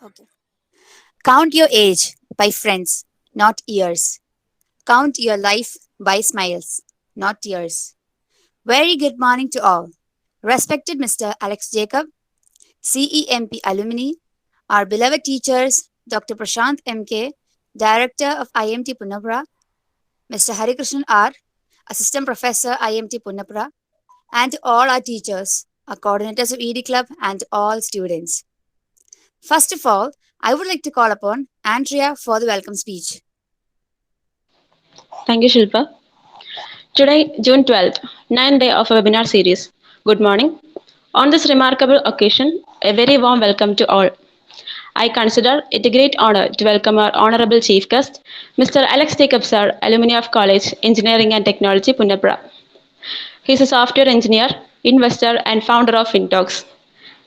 Okay. Count your age by friends, not years. Count your life by smiles, not tears. Very good morning to all. Respected Mr. Alex Jacob, CEMP alumni, our beloved teachers, Dr. Prashant MK, Director of IMT Punnapara, Mr. Harikrishnan R, Assistant Professor IMT Punnapara, and all our teachers, our coordinators of ED Club, and all students. First of all, I would like to call upon Andrea for the welcome speech. Thank you, Shilpa. Today, June 12th, 9th day of a webinar series. Good morning. On this remarkable occasion, a very warm welcome to all. I consider it a great honor to welcome our honorable chief guest, Mr. Alex Jacob Sir, alumni of College, Engineering and Technology, Punnapara. He is a software engineer, investor, and founder of FinTalks.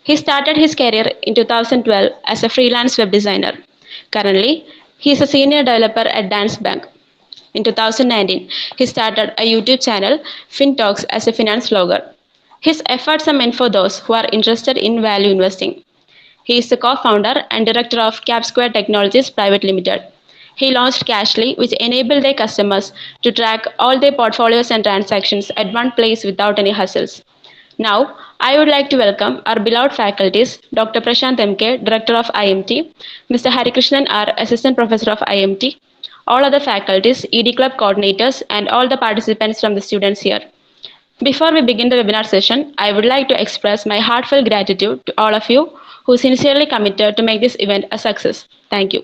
He started his career in 2012 as a freelance web designer. Currently, he is a senior developer at Dance Bank. In 2019, he started a YouTube channel, FinTalks, as a finance vlogger. His efforts are meant for those who are interested in value investing. He is the co-founder and director of CapSquare Technologies Private Limited. He launched Cashly, which enabled their customers to track all their portfolios and transactions at one place without any hassles. Now, I would like to welcome our beloved faculties, Dr. Prashant MK, Director of IMT, Mr. Harikrishnan R, Assistant Professor of IMT, all other faculties, ED Club coordinators, and all the participants from the students here. Before we begin the webinar session, I would like to express my heartfelt gratitude to all of you who sincerely committed to make this event a success. Thank you.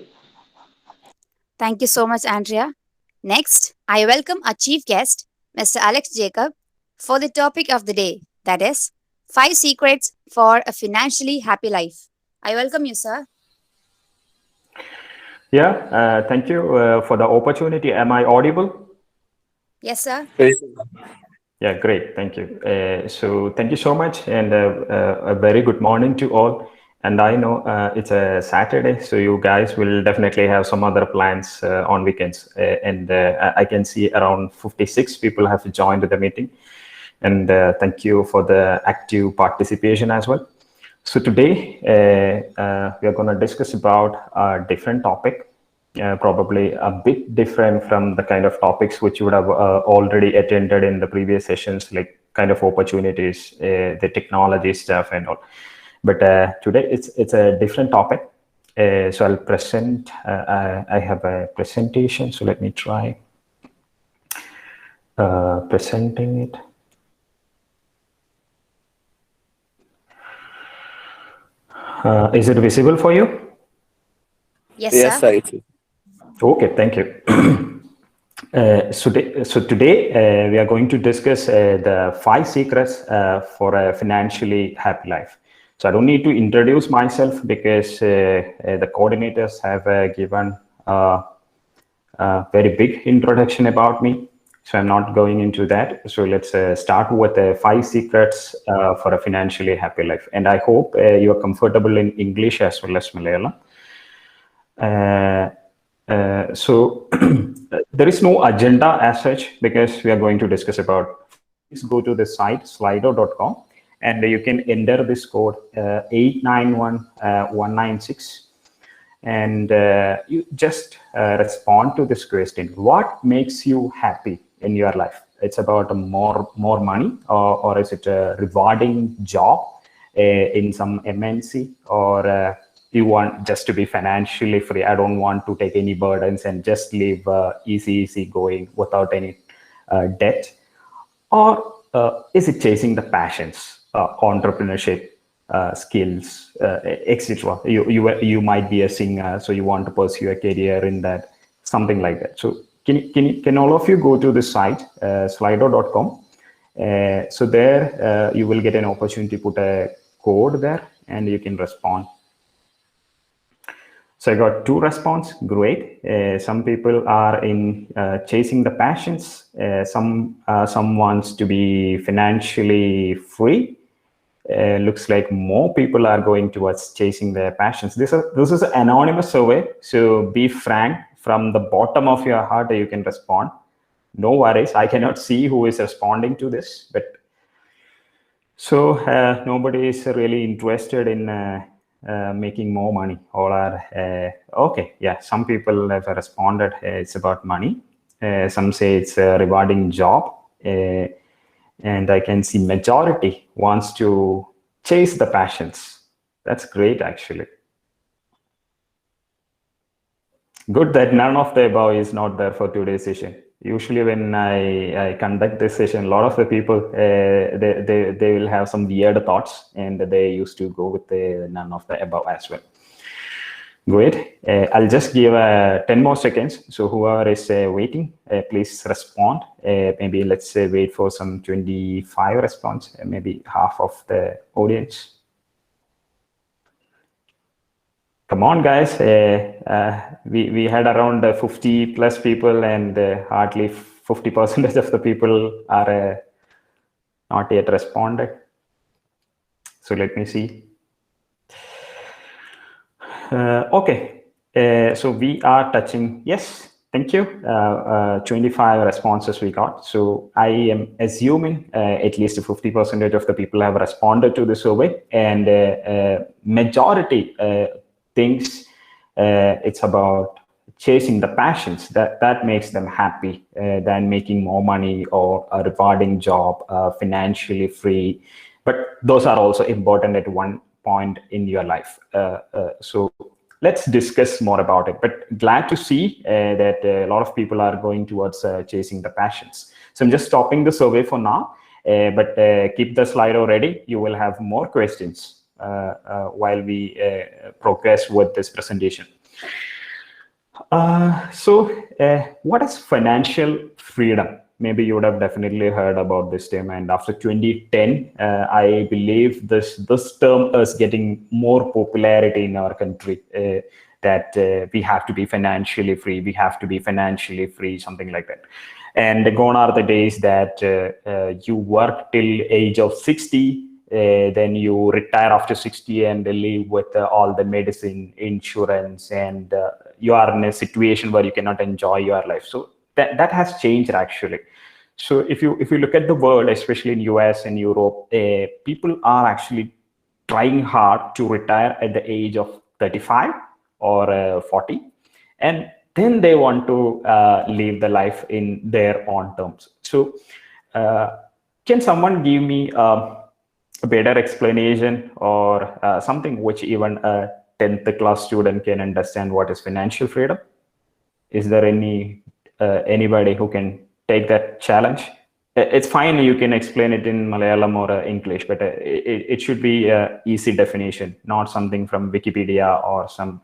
Thank you so much, Andrea. Next, I welcome our chief guest, Mr. Alex Jacob, for the topic of the day, that is, 5 secrets for a financially happy life. I welcome you, sir. Yeah, thank you for the opportunity. Am I audible? Yes, sir. Yeah, great. Thank you. So thank you so much, and a very good morning to all. And I know it's a Saturday, so you guys will definitely have some other plans on weekends. And I can see around 56 people have joined the meeting. And thank you for the active participation as well. So today we are going to discuss about a different topic, probably a bit different from the kind of topics which you would have already attended in the previous sessions, like kind of opportunities, the technology stuff and all. But today it's a different topic. So I'll present, I have a presentation. So let me try presenting it. Is it visible for you? Yes, Yes, sir. sir. It is. Okay, thank you. So today we are going to discuss the 5 secrets for a financially happy life. So I don't need to introduce myself because the coordinators have given a very big introduction about me. So I'm not going into that. So let's start with the 5 secrets for a financially happy life. And I hope you are comfortable in English as well as Malayalam. So there is no agenda as such because we are going to discuss about. Please go to the site slido.com and you can enter this code 891196 and you just respond to this question: what makes you happy in your life? It's about more money, or is it a rewarding job in some MNC, or you want just to be financially free? I don't want to take any burdens and just live easy going without any debt. Or is it chasing the passions, entrepreneurship, skills, etc.? You might be a singer, so you want to pursue a career in that, something like that. So can all of you go to the site slido.com? So there you will get an opportunity to put a code there, and you can respond. So I got 2 response. Great. Some people are in chasing the passions. Some wants to be financially free. Looks like more people are going towards chasing their passions. This is an anonymous survey, so be frank from the bottom of your heart. You can respond. No worries. I cannot see who is responding to this, but so nobody is really interested in making more money. All are okay. Yeah, some people have responded. It's about money. Some say it's a rewarding job, and I can see majority wants to chase the passions. That's great, actually. Good that none of the above is not there for today's session. Usually, when I conduct this session, a lot of the people they will have some weird thoughts, and they used to go with the none of the above as well. Great. I'll just give 10 more seconds. So whoever is waiting, please respond. Maybe let's wait for some 25 response, maybe half of the audience. Come on, guys. We had around 50 plus people, and hardly 50% of the people are not yet responded. So let me see. Okay. So we are touching. Yes. Thank you. 25 responses we got. So I am assuming at least 50% of the people have responded to the survey, and majority thinks it's about chasing the passions that makes them happy than making more money or a rewarding job, financially free. But those are also important at one point in your life. So let's discuss more about it. But glad to see that a lot of people are going towards chasing the passions. So I'm just stopping the survey for now, but keep the Slido ready. You will have more questions while we progress with this presentation. What is financial freedom? Maybe you would have definitely heard about this term. And after 2010, I believe this term is getting more popularity in our country. That we have to be financially free. We have to be financially free, something like that. And gone are the days that you work till age of 60. Then you retire after 60 and live with all the medicine, insurance, and you are in a situation where you cannot enjoy your life. So that has changed, actually. So if you look at the world, especially in US and Europe, people are actually trying hard to retire at the age of 35 or 40, and then they want to live the life in their own terms. So can someone give me a better explanation, or something which even a 10th class student can understand what is financial freedom? Is there anybody who can take that challenge? It's fine, you can explain it in Malayalam or English, but it should be an easy definition, not something from Wikipedia or some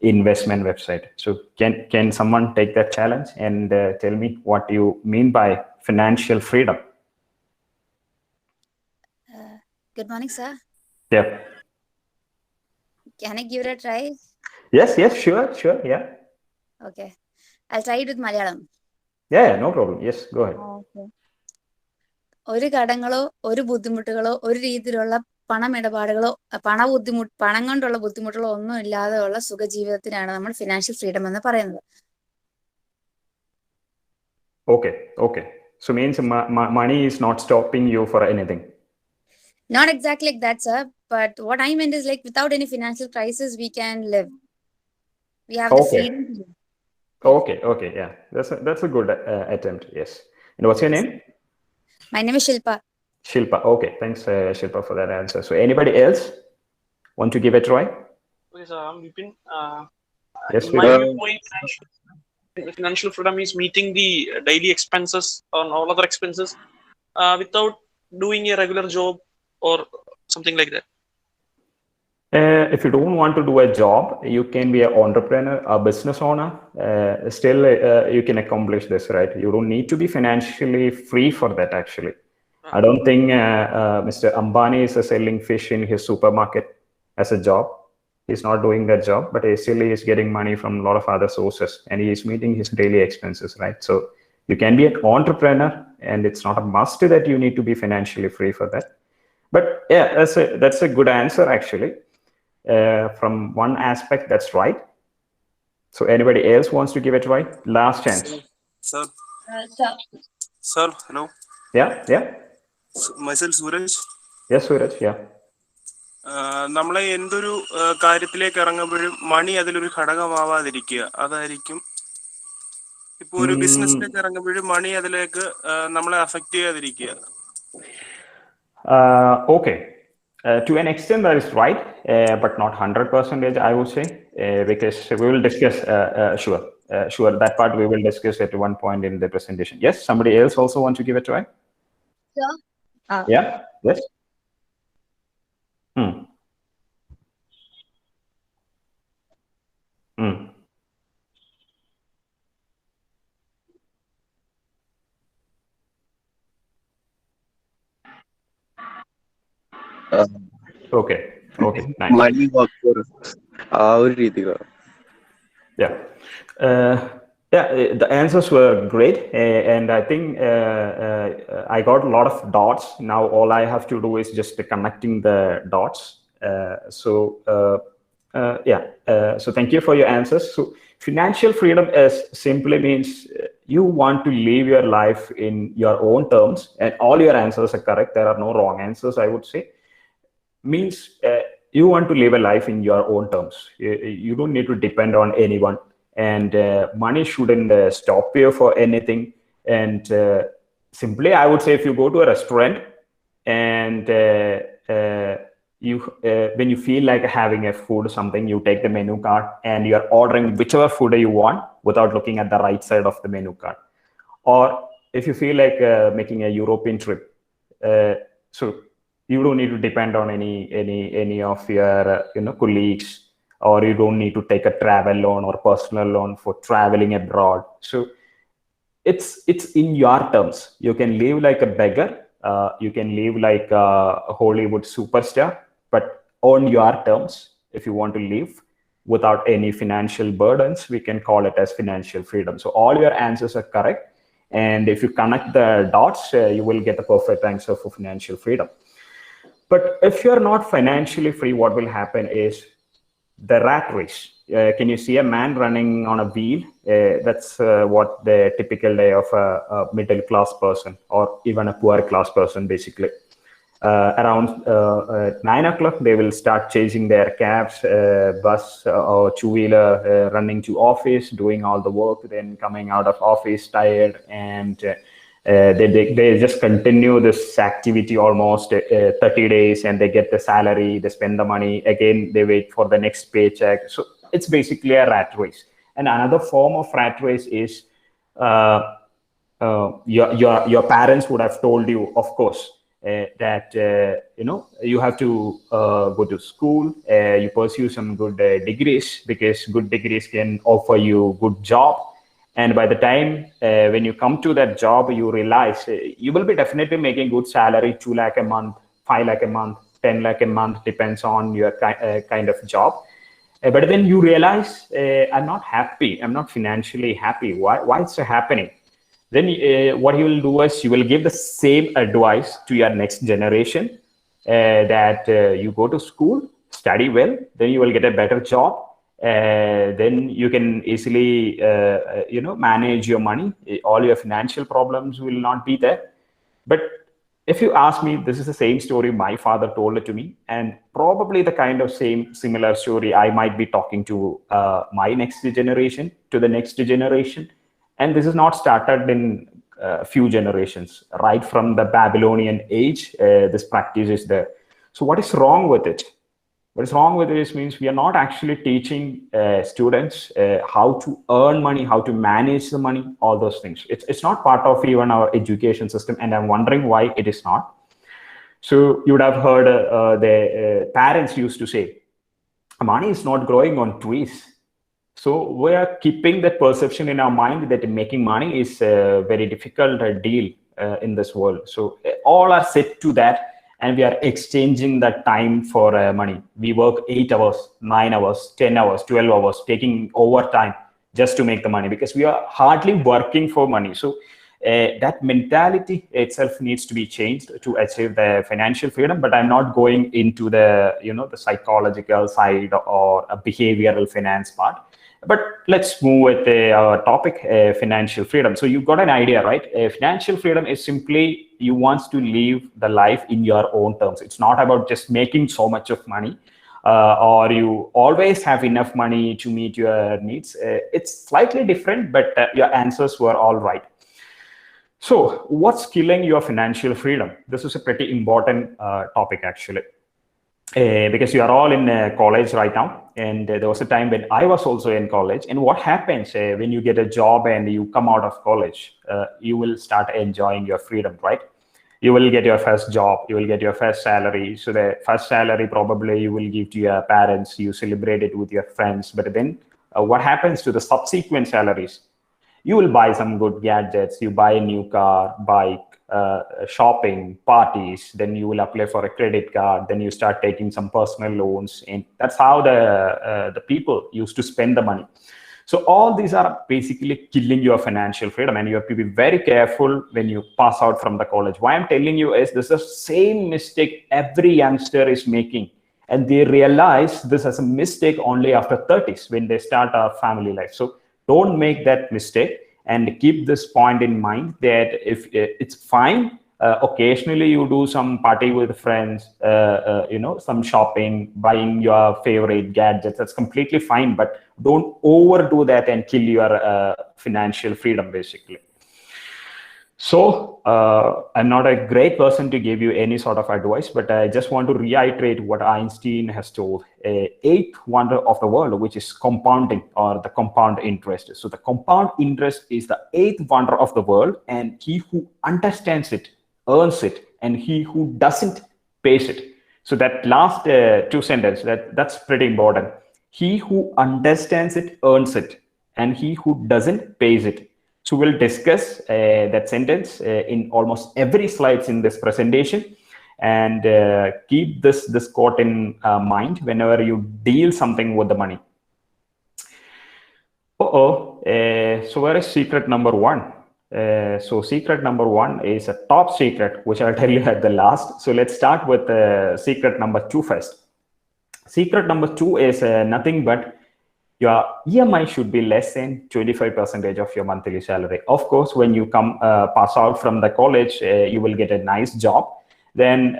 investment website. So can someone take that challenge and tell me what you mean by financial freedom? Good morning, sir. Yeah. Can I give it a try? Yes, sure, yeah. Okay. I'll try it with Malayalam. Yeah, no problem. Yes, go ahead. Okay. ഒരു കടങ്ങളോ ഒരു ബുദ്ധിമുട്ടുകളോ ഒരു രീതിയിലുള്ള പണമിടപാടുകളോ പണം കൊണ്ടുള്ള ബുദ്ധിമുട്ടുകളോ ഒന്നും ഇല്ലാതെയുള്ള സുഖജീവിതത്തിനാണ് നമ്മൾ ഫിനാൻഷ്യൽ ഫ്രീഡം എന്ന് പറയുന്നത്. Okay. So means money is not stopping you for anything. Not exactly like that, sir. But what I meant is, like, without any financial crisis, we can live. We have the freedom to live. Okay, yeah. That's a good attempt. Yes. And what's your name? My name is Shilpa. Shilpa. Okay, thanks, Shilpa, for that answer. So anybody else want to give a try? Okay, sir, I'm Vipin. Yes, in my viewpoint, financial freedom is meeting the daily expenses or all other expenses without doing a regular job or something like that. If you don't want to do a job, you can be an entrepreneur, a business owner. Still, you can accomplish this, right? You don't need to be financially free for that, actually. I don't think Mr. Ambani is selling fish in his supermarket as a job. He's not doing that job, but he still is getting money from a lot of other sources, and he is meeting his daily expenses, right? So you can be an entrepreneur, and it's not a must that you need to be financially free for that. But yeah, that's a good answer, actually. From one aspect, that's right. So anybody else wants to give it a try? Last chance. Sir. Sir, hello. Yeah. Myself Suraj. Yes, Suraj. Yeah. നമ്മളെ എന്തൊരു കാര്യത്തിലേക്ക് ഇറങ്ങുമ്പോഴും മണി അതിലൊരു ഘടകമാവാതിരിക്കുക, അതായിരിക്കും. ഇപ്പൊ ഒരു ബിസിനസ്സിലേക്ക് ഇറങ്ങുമ്പോഴും മണി അതിലേക്ക് നമ്മളെ അഫക്റ്റ് ചെയ്യാതിരിക്കുക. Okay. To an extent, that is right, but not 100%, I would say, because we will discuss. Sure, that part we will discuss at one point in the presentation. Yes, somebody else also want to give a try? Sure. Yeah. Yes. Hmm. Hmm. Okay. Okay. Nice. മണി work ആ ഒരു രീതിയിലാണ്. Yeah. The answers were great, and I think I got a lot of dots. Now all I have to do is just connecting the dots. So thank you for your answers. So financial freedom simply means you want to live your life in your own terms, and all your answers are correct. There are no wrong answers, I would say. Means you want to live a life in your own terms. You don't need to depend on anyone, and money shouldn't stop you for anything. And simply, I would say, if you go to a restaurant and when you feel like having a food or something, you take the menu card and you're ordering whichever food you want without looking at the right side of the menu card. Or if you feel like making a European trip, so you don't need to depend on any of your colleagues, or you don't need to take a travel loan or personal loan for traveling abroad. So it's in your terms. You can live like a beggar, you can live like a Hollywood superstar, but on your terms. If you want to live without any financial burdens, we can call it as financial freedom. So all your answers are correct, and if you connect the dots, you will get the perfect answer for financial freedom. But if you're not financially free, what will happen is the rat race. Can you see a man running on a wheel? That's what the typical day of a middle class person, or even a poor class person, basically. Around 9 o'clock, they will start chasing their cabs, bus or two-wheeler, running to office, doing all the work, then coming out of office tired, and they just continue this activity almost 30 days, and they get the salary, they spend the money, again they wait for the next paycheck. So it's basically a rat race. And another form of rat race is your parents would have told you, of course, that you have to go to school, you pursue some good degrees, because good degrees can offer you good job. And by the time when you come to that job, you realize you will be definitely making good salary, 2 lakh a month, 5 lakh a month, 10 lakh a month, depends on your kind of job. But then you realize, I'm not happy. I'm not financially happy. Why it's happening? Then what you will do is you will give the same advice to your next generation, that you go to school, study well, then you will get a better job. Then you can easily manage your money. All your financial problems will not be there. But if you ask me, this is the same story my father told it to me, and probably the kind of similar story I might be talking to my next generation, to the next generation. And this is not started in few generations. Right from the Babylonian age, this practice is there. So what is wrong with it? What is wrong with this means we are not actually teaching students how to earn money, how to manage the money, all those things. It's not part of even our education system, and I'm wondering why it is not. So you would have heard the parents used to say, money is not growing on trees. So we are keeping that perception in our mind that making money is a very difficult deal in this world. So all are set to that, and we are exchanging that time for money. We work 8 hours, 9 hours, 10 hours, 12 hours, taking overtime just to make the money, because we are hardly working for money. So that mentality itself needs to be changed to achieve the financial freedom. But I'm not going into the the psychological side or a behavioral finance part. But let's move with our topic, financial freedom. So you got an idea, right? Financial freedom is simply you want to live the life in your own terms. It's not about just making so much of money, or you always have enough money to meet your needs. It's slightly different, but your answers were all right. So what's killing your financial freedom? This is a pretty important topic, actually. Because you are all in college right now, and there was a time when I was also in college. And what happens when you get a job and you come out of college, you will start enjoying your freedom, right? You will get your first job, you will get your first salary. So the first salary probably you will give to your parents, you celebrate it with your friends. But then what happens to the subsequent salaries? You will buy some good gadgets, you buy a new car, bike, shopping, parties, then you will apply for a credit card, then you start taking some personal loans, and that's how the people used to spend the money. So all these are basically killing your financial freedom, and you have to be very careful when you pass out from the college. Why I'm telling you is this is the same mistake every youngster is making, and they realize this as a mistake only after 30s when they start a family life. So don't make that mistake, and keep this point in mind that if it's fine, occasionally you do some party with friends, some shopping, buying your favorite gadgets. That's completely fine, but don't overdo that and kill your financial freedom, basically. So I'm not a great person to give you any sort of advice, but I just want to reiterate what Einstein has told. Eighth wonder of the world, which is compounding, or the compound interest. So the compound interest is the eighth wonder of the world, and he who understands it earns it, and he who doesn't pays it. So that last two sentences, that's pretty important. He who understands it earns it, and he who doesn't pays it. So we'll discuss that sentence in almost every slides in this presentation, and keep this quote in mind whenever you deal something with the money. So where is secret number one? So secret number one is a top secret, which I'll tell you at the last. So let's start with secret number two first. Secret number two is nothing but your EMI should be less than 25% of your monthly salary. Of course, when you come pass out from the college, you will get a nice job. Then,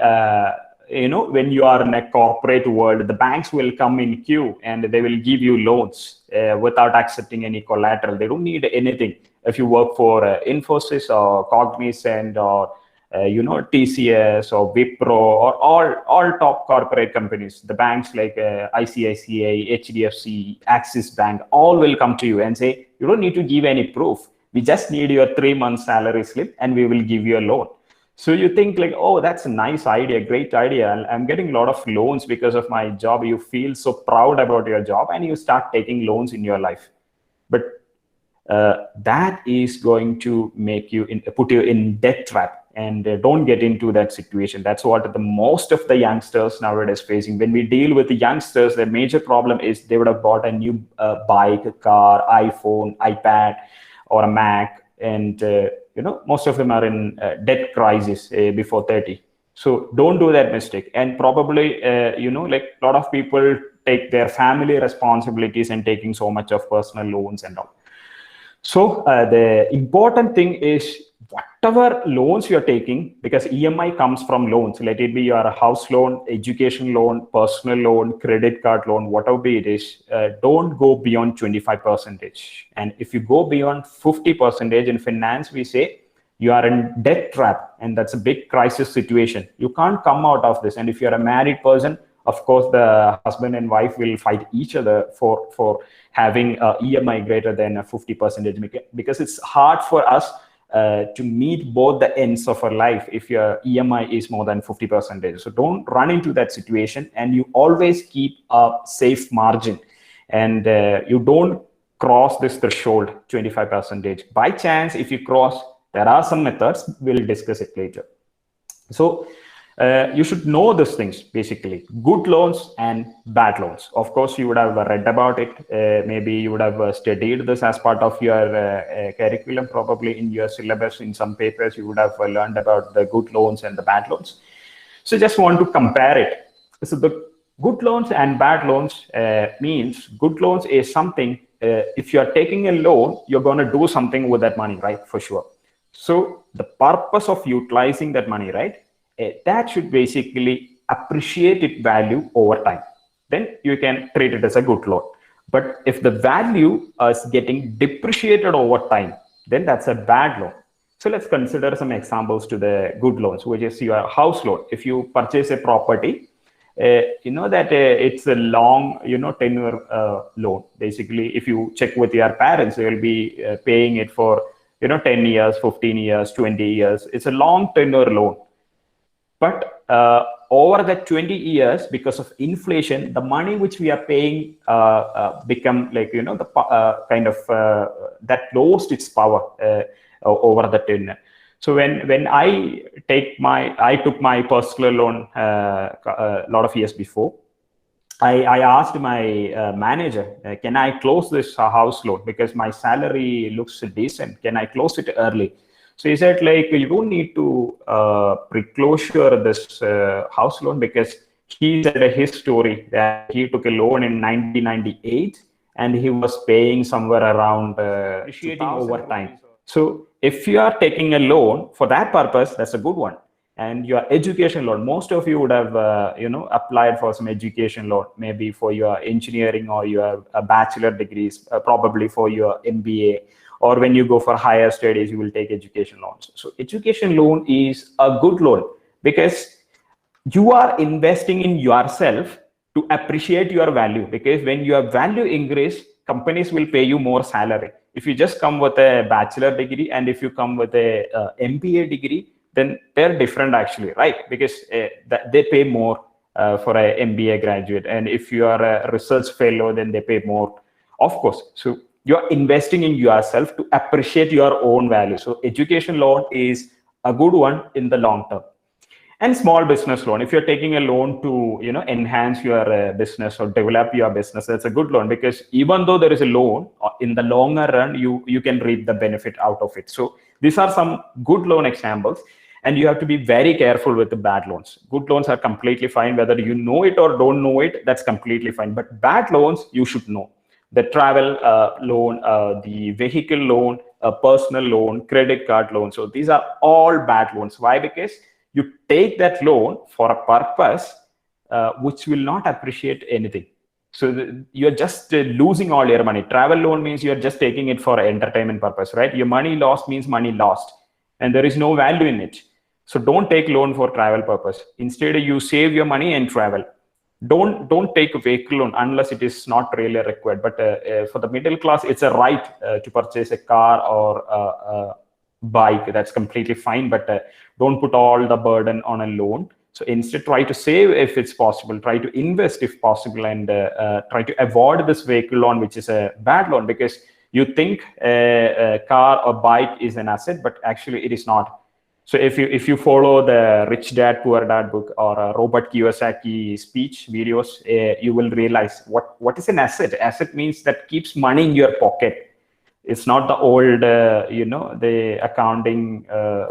when you are in a corporate world, the banks will come in queue and they will give you loans without accepting any collateral. They don't need anything. If you work for Infosys or Cognizant or TCS or Wipro or all top corporate companies, the banks like ICICI, HDFC, Axis Bank, all will come to you and say, you don't need to give any proof. We just need your 3-month salary slip and we will give you a loan. So you think like, oh, that's a nice idea, great idea. I'm getting a lot of loans because of my job. You feel so proud about your job and you start taking loans in your life. But that is going to make you put you in debt trap. And don't get into that situation. That's what the most of the youngsters nowadays facing. When we deal with the youngsters, the major problem is they would have bought a new bike, a car, iPhone, iPad, or a Mac, and most of them are in debt crisis before 30. So don't do that mistake. And probably like a lot of people take their family responsibilities and taking so much of personal loans and all. So the important thing is whatever loans you're taking, because EMI comes from loans, let it be your house loan, education loan, personal loan, credit card loan, whatever it is, don't go beyond 25%. And if you go beyond 50% in finance, we say you are in debt trap, and that's a big crisis situation. You can't come out of this. And if you're a married person, of course, the husband and wife will fight each other for having EMI greater than 50%, because it's hard for us to meet both the ends of our life if your EMI is more than 50%. So don't run into that situation, and you always keep a safe margin, and you don't cross this threshold 25%. By chance, if you cross, there are some methods. We'll discuss it later. So you should know these things, basically, good loans and bad loans. Of course, you would have read about it. Maybe you would have studied this as part of your curriculum, probably in your syllabus. In some papers, you would have learned about the good loans and the bad loans. So just want to compare it. So the good loans and bad loans means good loans is something if you are taking a loan, you're going to do something with that money, right? For sure. So the purpose of utilizing that money, right? That should basically appreciate its value over time. Then you can treat it as a good loan. But if the value is getting depreciated over time, then that's a bad loan. So let's consider some examples to the good loans, which is your house loan. If you purchase a property, you know that it's a long, tenure loan. Basically, if you check with your parents, they will be paying it for 10 years, 15 years, 20 years. It's a long tenure loan. But over the 20 years, because of inflation, the money which we are paying become like, the kind of that lost its power over the tenure. So when I took my personal loan a lot of years before, I asked my manager, can I close this house loan because my salary looks decent? Can I close it early? So he said, like, you don't need to pre-closure this house loan, because he said his story that he took a loan in 1998 and he was paying somewhere around appreciating over time. So if you are taking a loan for that purpose, that's a good one. And your education loan, most of you would have applied for some education loan, maybe for your engineering or your bachelor degrees, probably for your MBA, or when you go for higher studies, you will take education loans. So education loan is a good loan because you are investing in yourself to appreciate your value, because when your value increase, companies will pay you more salary. If you just come with a bachelor degree and if you come with a MBA degree, then they're different actually, right? Because they pay more for a MBA graduate, and if you are a research fellow, then they pay more, of course. So you're investing in yourself to appreciate your own value. So education loan is a good one in the long term. And small business loan, if you're taking a loan to enhance your business or develop your business, that's a good loan, because even though there is a loan, in the longer run you can reap the benefit out of it. So these are some good loan examples, and you have to be very careful with the bad loans. Good loans are completely fine, whether you know it or don't know it, that's completely fine. But bad loans, you should know. The travel loan, the vehicle loan, personal loan, credit card loan. So these are all bad loans. Why? Because you take that loan for a purpose which will not appreciate anything. So you're just losing all your money. Travel loan means you're just taking it for entertainment purpose, right? Your money lost means money lost, and there is no value in it. So don't take loan for travel purpose. Instead, you save your money and travel. Don't take a vehicle loan unless it is not really required. But for the middle class, it's a right to purchase a car or a bike. That's completely fine. But don't put all the burden on a loan. So instead, try to save if it's possible. Try to invest if possible, and try to avoid this vehicle loan, which is a bad loan, because you think a car or bike is an asset, but actually it is not. So if you follow the Rich Dad Poor Dad book or Robert Kiyosaki speech videos, you will realize what is an asset. Asset means that keeps money in your pocket. It's not the old, the accounting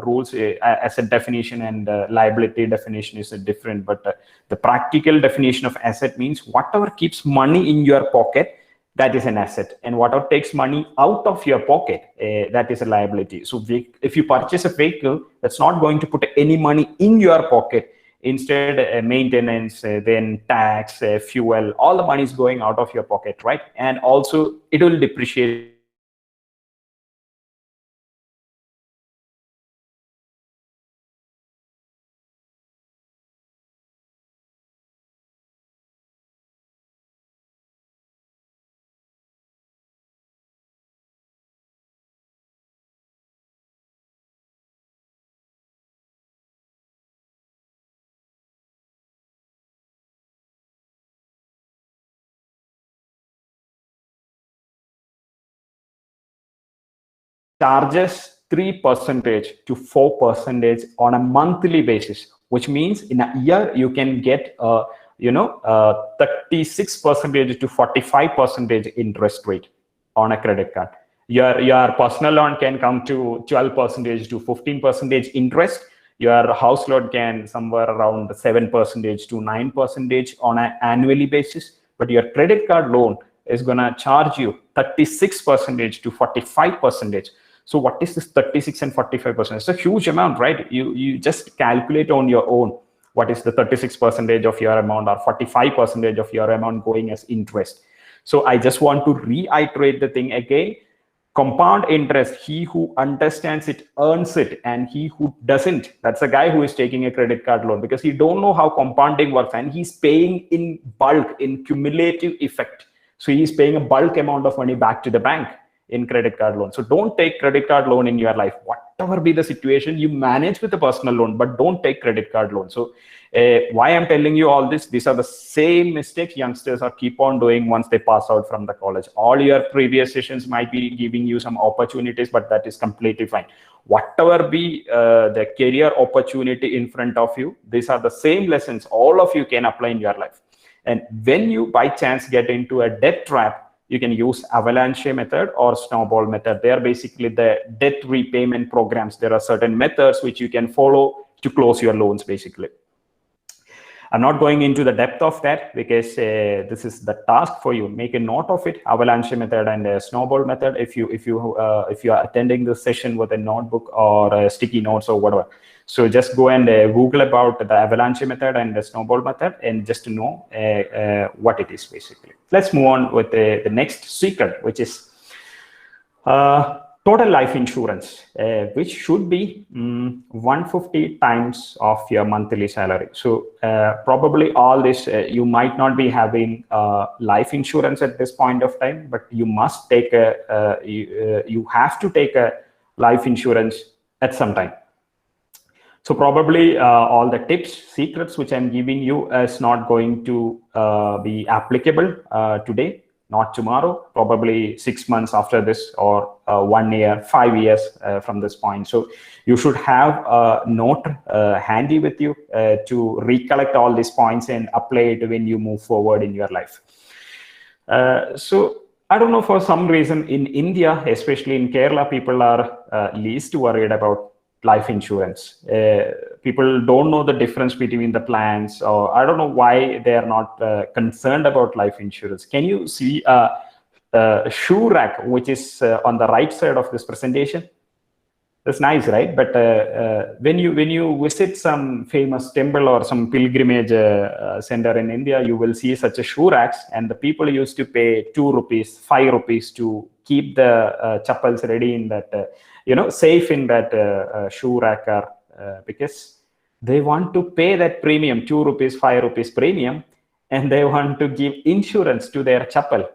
rules. Asset definition and liability definition is different. But the practical definition of asset means whatever keeps money in your pocket, that is an asset, and whatever takes money out of your pocket, that is a liability. So if you purchase a vehicle, that's not going to put any money in your pocket. Instead, maintenance, then tax, fuel, all the money is going out of your pocket, right? And also it will depreciate. Charges 3% to 4% on a monthly basis, which means in a year you can get 36% to 45% interest rate on a credit card. Your personal loan can come to 12% to 15% interest. Your house loan can somewhere around 7% to 9% on an annually basis. But your credit card loan, is going to charge you 36% to 45%. So what is this 36 and 45%? It's a huge amount, right? You just calculate on your own what is the 36% of your amount or 45% of your amount going as interest. So I just want to reiterate the thing again. Compound interest, he who understands it earns it, and he who doesn't, that's a guy who is taking a credit card loan because he don't know how compounding works, and he's paying in bulk, in cumulative effect. So he's paying a bulk amount of money back to the bank in credit card loan. So don't take credit card loan in your life. Whatever be the situation, you manage with a personal loan, but don't take credit card loan. So why I'm telling you all this, these are the same mistakes youngsters are keep on doing once they pass out from the college. All your previous sessions might be giving you some opportunities, but that is completely fine. Whatever be the career opportunity in front of you, these are the same lessons all of you can apply in your life. And when you by chance get into a debt trap, you can use avalanche method or snowball method. They are basically the debt repayment programs. There are certain methods which you can follow to close your loans, basically. I'm not going into the depth of that because this is the task for you. Make a note of it: avalanche method and snowball method. If you are attending this session with a notebook or sticky notes or whatever, so just go and Google about the avalanche method and the snowball method, and just to know what it is basically. Let's move on with the next secret, which is total life insurance, which should be 150 times of your monthly salary. So probably all this, you might not be having life insurance at this point of time, but you must take you have to take a life insurance at some time. So probably all the tips, secrets which I'm giving you is not going to be applicable today, not tomorrow, probably 6 months after this, or 1 year, 5 years from this point. So you should have a note handy with you to recollect all these points and apply it when you move forward in your life. So I don't know, for some reason in India, especially in Kerala, people are least worried about life insurance. People don't know the difference between the plans, or I don't know why they are not concerned about life insurance. Can you see a shoe rack which is on the right side of this presentation? That's nice, right? But when you visit some famous temple or some pilgrimage center in India, you will see such a shoe racks, and the people used to pay 2 rupees, 5 rupees to keep the chappals ready in that safe in that shoe rack, because they want to pay that premium, 2 rupees, 5 rupees premium, and they want to give insurance to their chappal.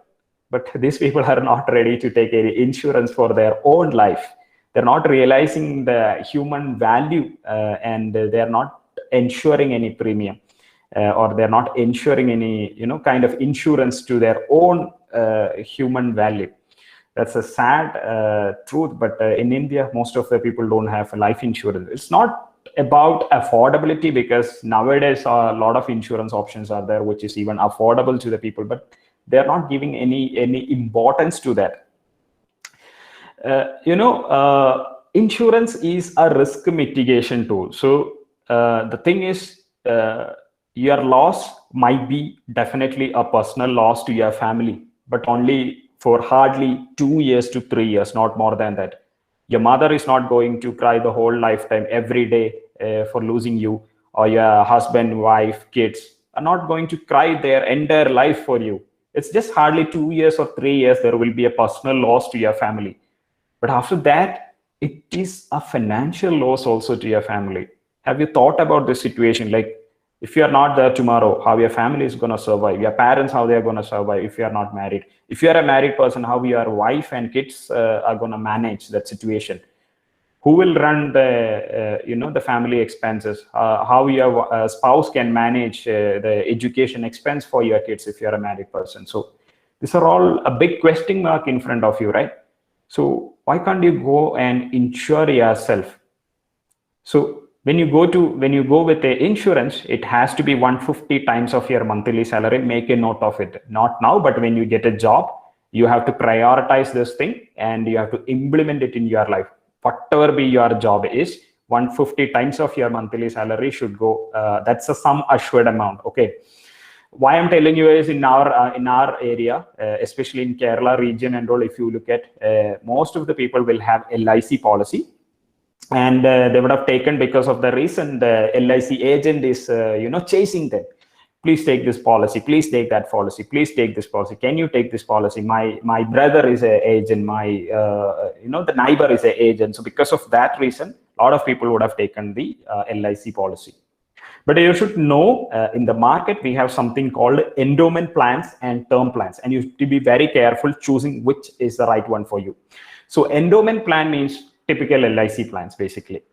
But these people are not ready to take any insurance for their own life. They're not realizing the human value, and they're not ensuring any premium, or they're not ensuring any kind of insurance to their own human value. That's a sad truth, but in India, most of the people don't have life insurance. It's not about affordability, because nowadays a lot of insurance options are there, which is even affordable to the people, but they're not giving any importance to that. Insurance is a risk mitigation tool. So the thing is, your loss might be definitely a personal loss to your family, but only for hardly 2 years to 3 years, not more than that. Your mother is not going to cry the whole lifetime every day for losing you, or your husband, wife, kids are not going to cry their entire life for you. It's just hardly 2 years or 3 years there will be a personal loss to your family. But after that, it is a financial loss also to your family. Have you thought about this situation? Like, if you are not there tomorrow, how your family is going to survive? Your parents, how they are going to survive if you are not married? If you are a married person, how your wife and kids are going to manage that situation? Who will run the family expenses? How your spouse can manage the education expense for your kids if you are a married person? So these are all a big question mark in front of you, right? So why can't you go and insure yourself? So when you go with the insurance, it has to be 150 times of your monthly salary. Make a note of it. Not now, but when you get a job, you have to prioritize this thing and you have to implement it in your life. Whatever be your job is, 150 times of your monthly salary should go. That's a sum assured amount. Okay. Why I'm telling you is in our area, especially in Kerala region and all, if you look at most of the people will have LIC policy, and they would have taken because of the reason the LIC agent is chasing them. Please take this policy. Please take that policy. Please take this policy. Can you take this policy? My brother is an agent. My the neighbor is an agent. So because of that reason, a lot of people would have taken the LIC policy. But you should know in the market, we have something called endowment plans and term plans. And you have to be very careful choosing which is the right one for you. So endowment plan means typical LIC plans, basically.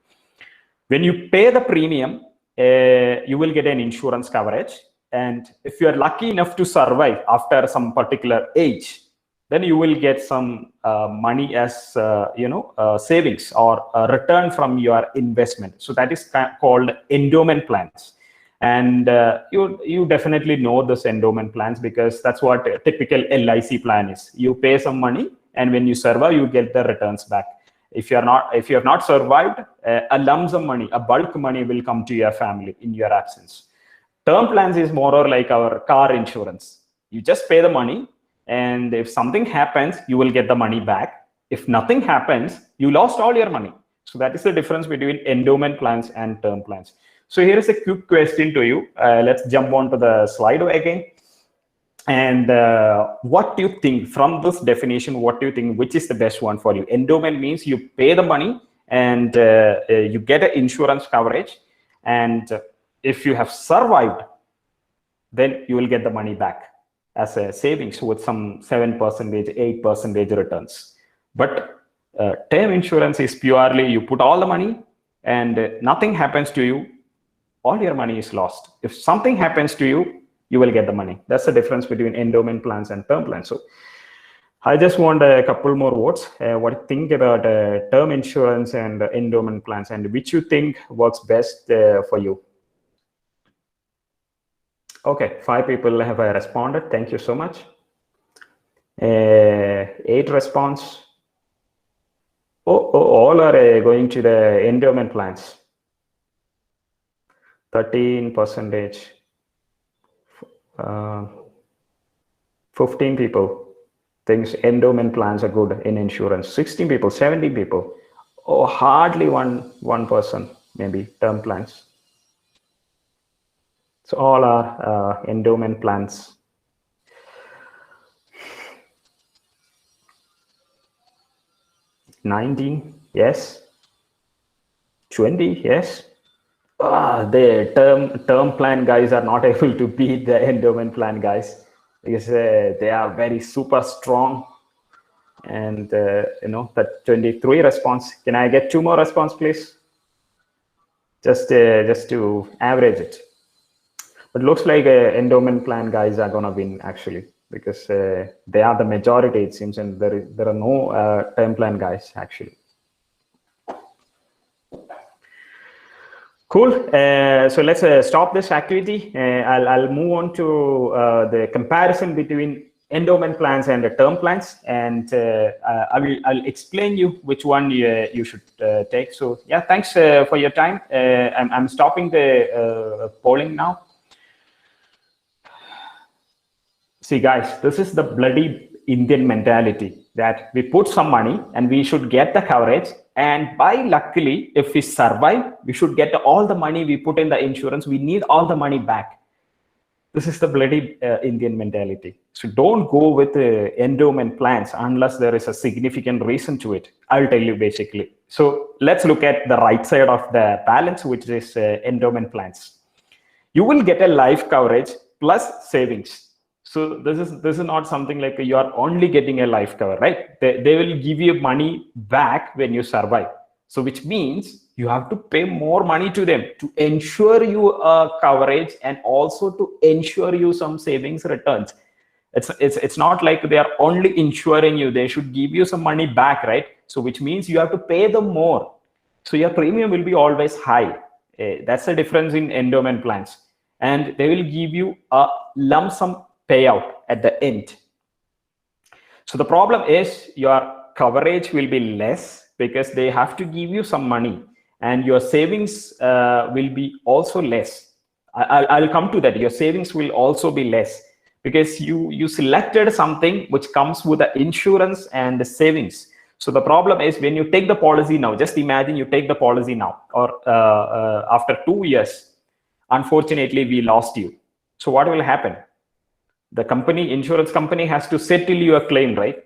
When you pay the premium, you will get an insurance coverage. And if you are lucky enough to survive after some particular age, then you will get some money as savings or a return from your investment. So that is called endowment plans. And you definitely know this endowment plans, because that's what a typical LIC plan is. You pay some money, and when you survive, you get the returns back. If you have not survived, a lump sum money, a bulk money will come to your family in your absence. Term plans is more or like our car insurance. You just pay the money, and if something happens, you will get the money back. If nothing happens, you lost all your money. So that is the difference between endowment plans and term plans. So here is a quick question to you. Let's jump on to the slide again. And what do you think from this definition? What do you think, which is the best one for you? Endowment means you pay the money and you get an insurance coverage. And if you have survived, then you will get the money back as a savings with some 7%, 8% returns. But term insurance is purely you put all the money and nothing happens to you, all your money is lost. If something happens to you, you will get the money. That's the difference between endowment plans and term plans. So I just want a couple more votes. What do you think about term insurance and endowment plans, and which you think works best for you? Okay, 5 people have responded. Thank you so much. 8 response. All are going to the endowment plans. 13%. 15 people thinks endowment plans are good in insurance. 16 people, 17 people. Oh, hardly one person, maybe term plans. So all are endowment plans. 19, yes. 20, yes. The term plan guys are not able to beat the endowment plan guys, because they are very super strong. And that 23 response. Can I get 2 more response, please? Just to average it. But looks like endowment plan guys are gonna win actually, because they are the majority, it seems, and there are no term plan guys actually. Cool. So let's stop this activity. I'll move on to the comparison between endowment plans and the term plans, and I'll explain you which one you should take. So yeah, thanks for your time. I'm stopping the polling now. See guys, this is the bloody Indian mentality that we put some money and we should get the coverage, and by luckily, if we survive, we should get all the money we put in the insurance. We need all the money back. This is the bloody Indian mentality. So don't go with endowment plans unless there is a significant reason to it. I'll tell you basically. So let's look at the right side of the balance, which is endowment plans. You will get a life coverage plus savings. So this is not something like you are only getting a life cover, right? They will give you money back when you survive. So which means you have to pay more money to them to ensure you a coverage and also to ensure you some savings returns. It's not like they are only insuring you. They should give you some money back, right? So which means you have to pay them more. So your premium will be always high. That's the difference in endowment plans. And they will give you a lump sum payout at the end. So the problem is your coverage will be less because they have to give you some money, and your savings will be also less. I'll come to that. Your savings will also be less because you selected something which comes with the insurance and the savings. So the problem is when you take the policy now, just imagine you take the policy now, or after 2 years, unfortunately, we lost you. So what will happen? The insurance company has to settle your claim, right?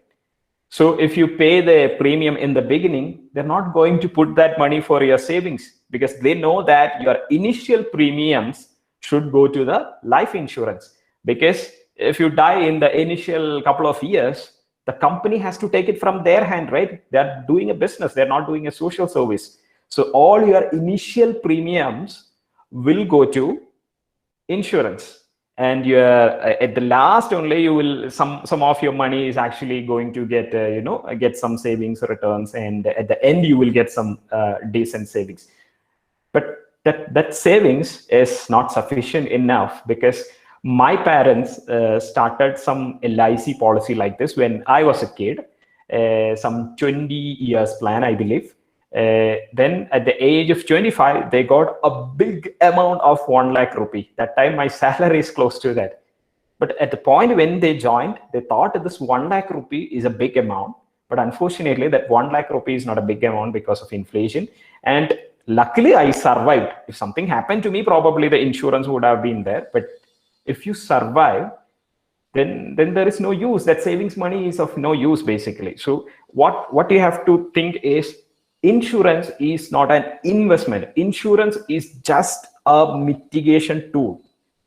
So if you pay the premium in the beginning, they're not going to put that money for your savings because they know that your initial premiums should go to the life insurance. Because if you die in the initial couple of years, the company has to take it from their hand, right? They're doing a business, they're not doing a social service. So all your initial premiums will go to insurance, and you're at the last only you will some of your money is actually going to get get some savings returns, and at the end you will get some decent savings. But that savings is not sufficient enough because my parents started some LIC policy like this when I was a kid, some 20 years plan, I believe. Then at the age of 25, they got a big amount of 1 lakh rupee. That time my salary is close to that. But at the point when they joined, they thought that this 1 lakh rupee is a big amount. But unfortunately, that 1 lakh rupee is not a big amount because of inflation. And luckily, I survived. If something happened to me, probably the insurance would have been there. But if you survive, then there is no use. That savings money is of no use, basically. So what you have to think is, insurance is not an investment. Insurance is just a mitigation tool,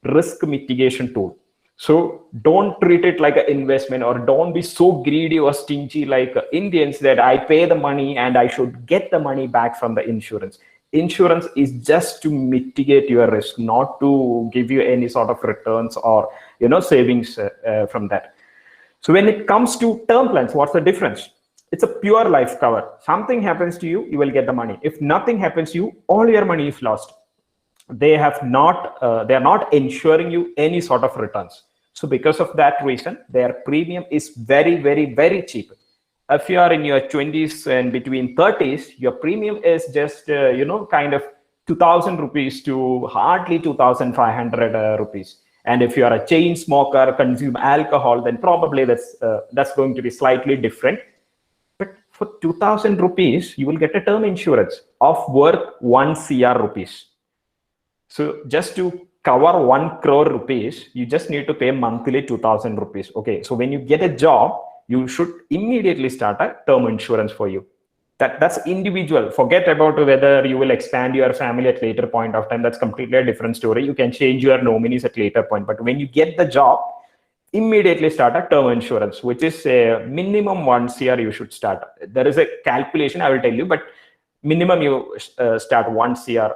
risk mitigation tool. So don't treat it like an investment, or don't be so greedy or stingy like Indians that I pay the money and I should get the money back from the insurance. Insurance is just to mitigate your risk, not to give you any sort of returns or savings from that. So when it comes to term plans, what's the difference? It's a pure life cover. Something happens to you, you will get the money. If nothing happens to you, all your money is lost. They are not ensuring you any sort of returns. So because of that reason, their premium is very, very, very cheap. If you are in your 20s and between 30s, your premium is just kind of 2,000 rupees to hardly 2,500 rupees. And if you are a chain smoker, consume alcohol, then probably that's going to be slightly different. But for 2,000 rupees, you will get a term insurance of worth 1 CR rupees. So just to cover 1 crore rupees, you just need to pay monthly 2,000 rupees. Okay, so when you get a job, you should immediately start a term insurance for you. That's individual. Forget about whether you will expand your family at later point of time. That's completely a different story. You can change your nominees at later point. But when you get the job, immediately start a term insurance, which is a minimum 1 CR you should start. There is a calculation I will tell you, but minimum you start 1 CR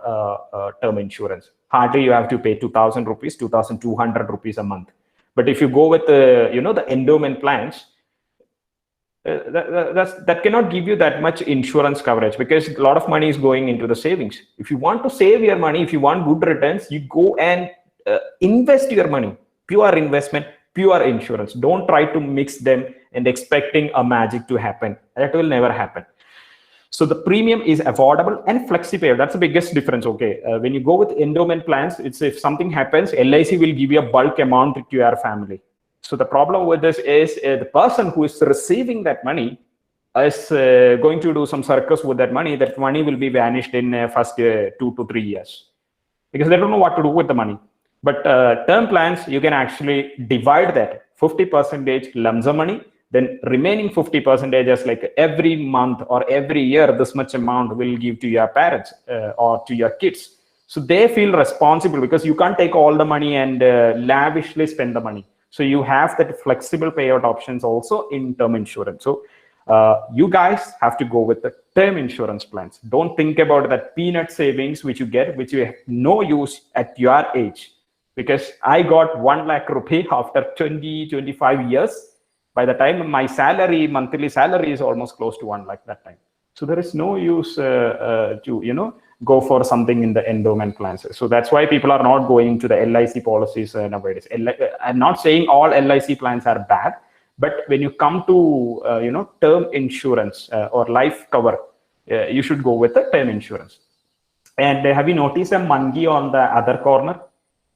term insurance. Hardly you have to pay 2,000 rupees, 2,200 rupees a month. But if you go with the endowment plans, that cannot give you that much insurance coverage because a lot of money is going into the savings. If you want to save your money, if you want good returns, you go and invest your money. Pure investment, pure insurance. Don't try to mix them and expecting a magic to happen. That will never happen. So the premium is affordable and flexible. That's the biggest difference. Okay, when you go with endowment plans, it's if something happens, LIC will give you a bulk amount to your family. So the problem with this is the person who is receiving that money is going to do some circus with that money. That money will be vanished in first 2 to 3 years because they don't know what to do with the money. But term plans, you can actually divide that 50% lump sum money, then remaining 50% as like every month or every year, this much amount will give to your parents or to your kids. So they feel responsible because you can't take all the money and lavishly spend the money. So you have that flexible payout options also in term insurance. So you guys have to go with the term insurance plans. Don't think about that peanut savings which you get, which you have no use at your age. Because I got 1 lakh rupee after 25 years. By the time my monthly salary is almost close to 1 lakh that time. So there is no use to, go for something in the endowment plans. So that's why people are not going to the LIC policies nowadays. I'm not saying all LIC plans are bad, but when you come to, term insurance or life cover, you should go with the term insurance. And have you noticed a monkey on the other corner?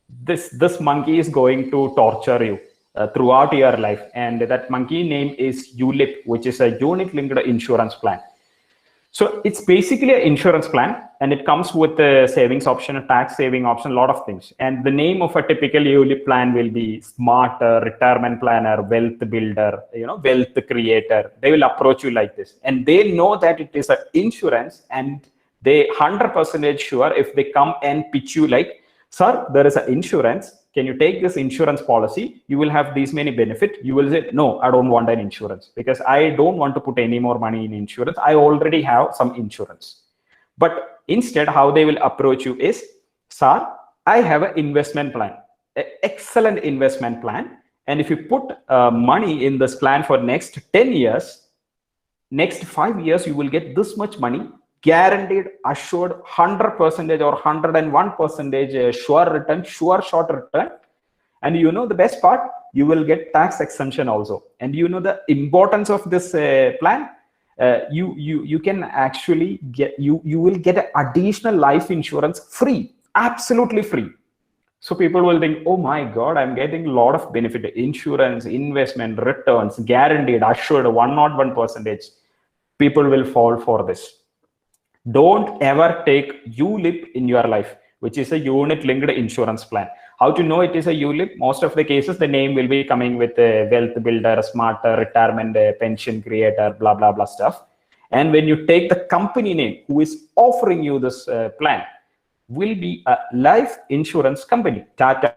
this monkey is going to torture you throughout your life, and that monkey name is ULIP, which is a unit linked insurance plan. So it's basically an insurance plan, and it comes with a savings option, a tax saving option, a lot of things. And the name of a typical ULIP plan will be smarter, retirement planner, wealth builder, wealth creator. They will approach you like this, and they know that it is an insurance, and they 100% sure if they come and pitch you like, sir, there is an insurance. Can you take this insurance policy? You will have these many benefits. You will say, no, I don't want an insurance because I don't want to put any more money in insurance. I already have some insurance. But instead, how they will approach you is, sir, I have an investment plan, an excellent investment plan. And if you put money in this plan for next 10 years, next 5 years, you will get this much money, guaranteed, assured, 100% or 101% sure return, sure short return. And the best part, you will get tax exemption also. And the importance of this plan, you can actually get, you will get an additional life insurance free, absolutely free. So people will think, oh my God, I'm getting a lot of benefit, insurance, investment, returns, guaranteed, assured, 101%. People will fall for this. Don't ever take ULIP in your life, which is a unit linked insurance plan. How to know it is a ULIP? Most of the cases, the name will be coming with a wealth builder, smarter, retirement, pension creator, blah, blah, blah stuff. And when you take the company name who is offering you this plan, will be a life insurance company, Tata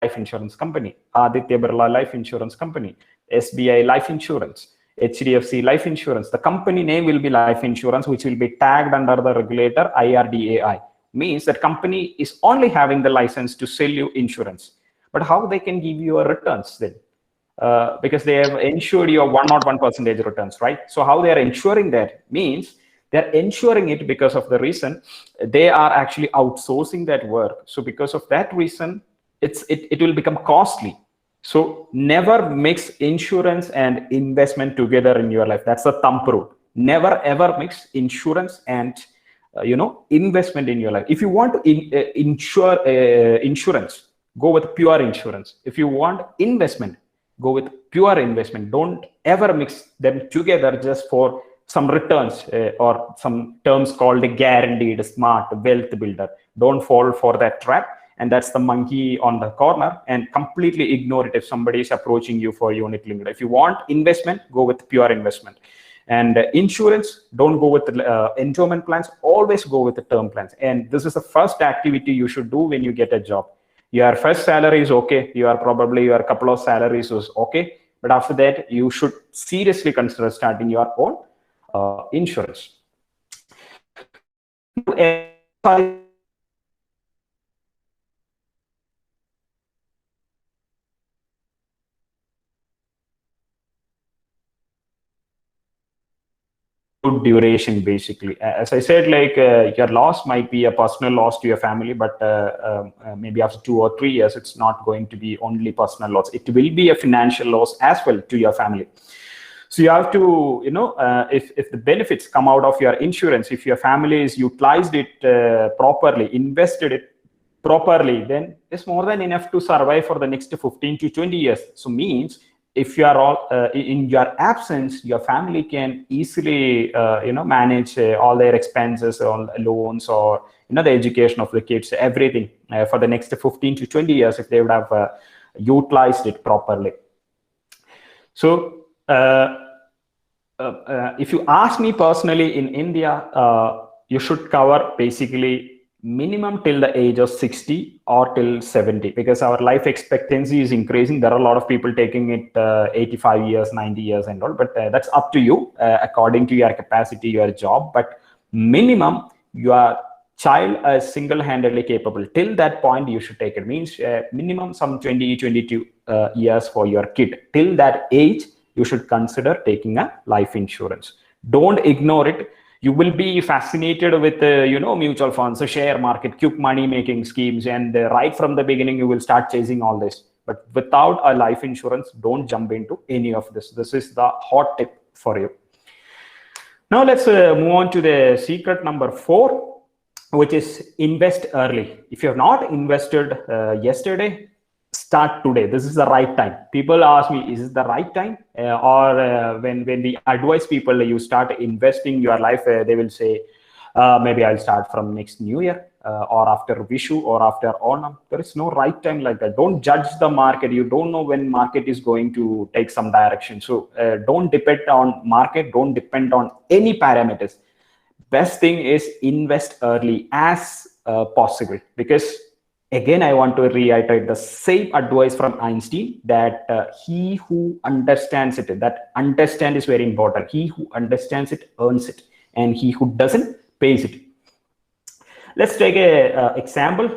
Life Insurance Company, Aditya Birla Life Insurance Company, SBI Life Insurance, HDFC Life Insurance. The company name will be Life Insurance, which will be tagged under the regulator IRDAI. Means that company is only having the license to sell you insurance. But how they can give you a returns then? Because they have ensured your 101% returns, right? So how they are ensuring that means they're ensuring it because of the reason they are actually outsourcing that work. So because of that reason, it will become costly. So never mix insurance and investment together in your life. That's the thumb rule. Never ever mix insurance and investment in your life. If you want to insure insurance, go with pure insurance. If you want investment, go with pure investment. Don't ever mix them together just for some returns or some terms called a guaranteed, smart, wealth builder. Don't fall for that trap. And that's the monkey on the corner, and completely ignore it if somebody is approaching you for unit linked. If you want investment, go with pure investment. And insurance, don't go with the endowment plans, always go with the term plans. And this is the first activity you should do when you get a job. Your first salary is okay. Your couple of salaries is okay. But after that, you should seriously consider starting your own insurance. Good duration, basically. As I said, like your loss might be a personal loss to your family, but maybe after 2 or 3 years, it's not going to be only personal loss. It will be a financial loss as well to your family. So you have to, if the benefits come out of your insurance, if your family is utilized it properly, invested it properly, then it's more than enough to survive for the next 15 to 20 years. So means if you are all in your absence, your family can easily manage all their expenses, all loans, or the education of the kids, everything for the next 15 to 20 years if they would have utilized it properly. So if you ask me personally, in India, you should cover basically minimum till the age of 60 or till 70, because our life expectancy is increasing. There are a lot of people taking it 85 years, 90 years and all, but that's up to you according to your capacity, your job. But minimum, your child is single-handedly capable. Till that point, you should take it. Means minimum some 20, 22 years for your kid. Till that age, you should consider taking a life insurance. Don't ignore it. You will be fascinated with mutual funds, share market, quick money making schemes, and right from the beginning you will start chasing all this. But without a life insurance, don't jump into any of this. This is the hot tip for you. Now let's move on to the secret number 4. which is invest early. If you have not invested yesterday, start today. This is the right time. People ask me, is it the right time? Or when we advise people, you start investing your life, they will say, maybe I'll start from next New Year or after Vishu or after Onam. There is no right time like that. Don't judge the market. You don't know when market is going to take some direction. So don't depend on market. Don't depend on any parameters. Best thing is invest early as possible, because again I want to reiterate the same advice from Einstein, that he who understands it, that understand is very important. He who understands it earns it, and he who doesn't pays it. Let's take a example.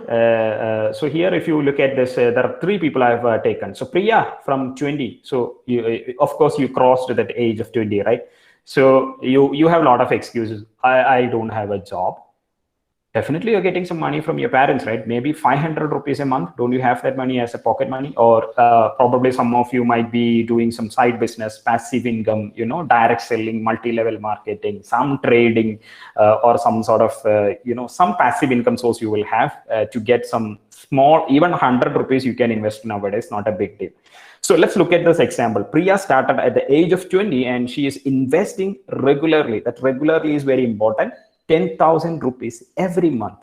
So here, if you look at this, there are three people I've taken. So Priya from 20. So you, of course, you crossed that age of 20, right? So you have a lot of excuses. I don't have a job. Definitely you're getting some money from your parents, right? Maybe 500 rupees a month. Don't you have that money as a pocket money? Or probably some of you might be doing some side business, passive income, direct selling, multi-level marketing, some trading, or some sort of, some passive income source you will have to get some small, even 100 rupees you can invest nowadays, not a big deal. So let's look at this example. Priya started at the age of 20 and she is investing regularly. That regularly is very important. 10,000 rupees every month.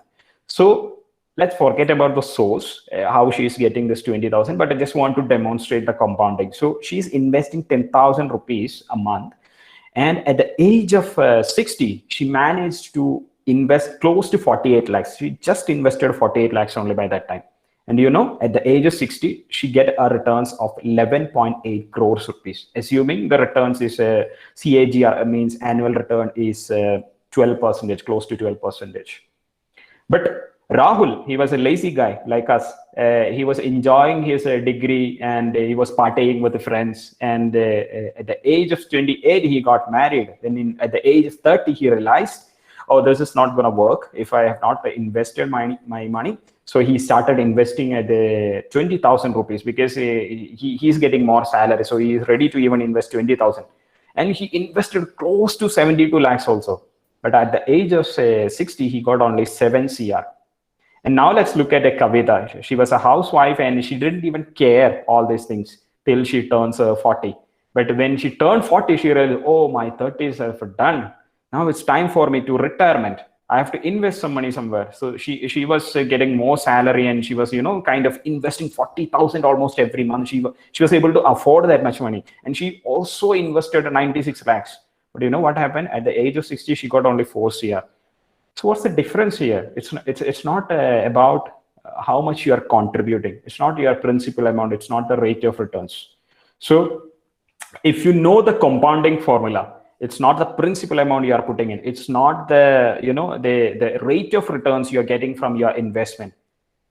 So let's forget about the source, how she is getting this 20,000, but I just want to demonstrate the compounding. So she's investing 10,000 rupees a month. And at the age of 60, she managed to invest close to 48 lakhs. She just invested 48 lakhs only by that time. And at the age of 60, she get a returns of 11.8 crores rupees. Assuming the returns is CAGR, means annual return is 12%, close to 12%. But Rahul, he was a lazy guy like us. He was enjoying his degree and he was partying with the friends. And at the age of 28, he got married. Then at the age of 30, he realized, oh, this is not going to work if I have not invested my money. So he started investing at 20,000 rupees because he's getting more salary. So he is ready to even invest 20,000. And he invested close to 72 lakhs also. But at the age of 60, he got only 7 CR. And now let's look at a Kavita. She was a housewife and she didn't even care all these things till she turns 40. But when she turned 40, she realized, oh, my 30s are done. Now it's time for me to retirement. I have to invest some money somewhere. So she was getting more salary and she was, kind of investing 40,000 almost every month. She was able to afford that much money. And she also invested 96 lakhs. But you know what happened? At the age of 60, she got only 4 CR. So what's the difference here? It's not about how much you are contributing. It's not your principal amount. It's not the rate of returns. So if you know the compounding formula, it's not the principal amount you are putting in. It's not the, the rate of returns you're getting from your investment.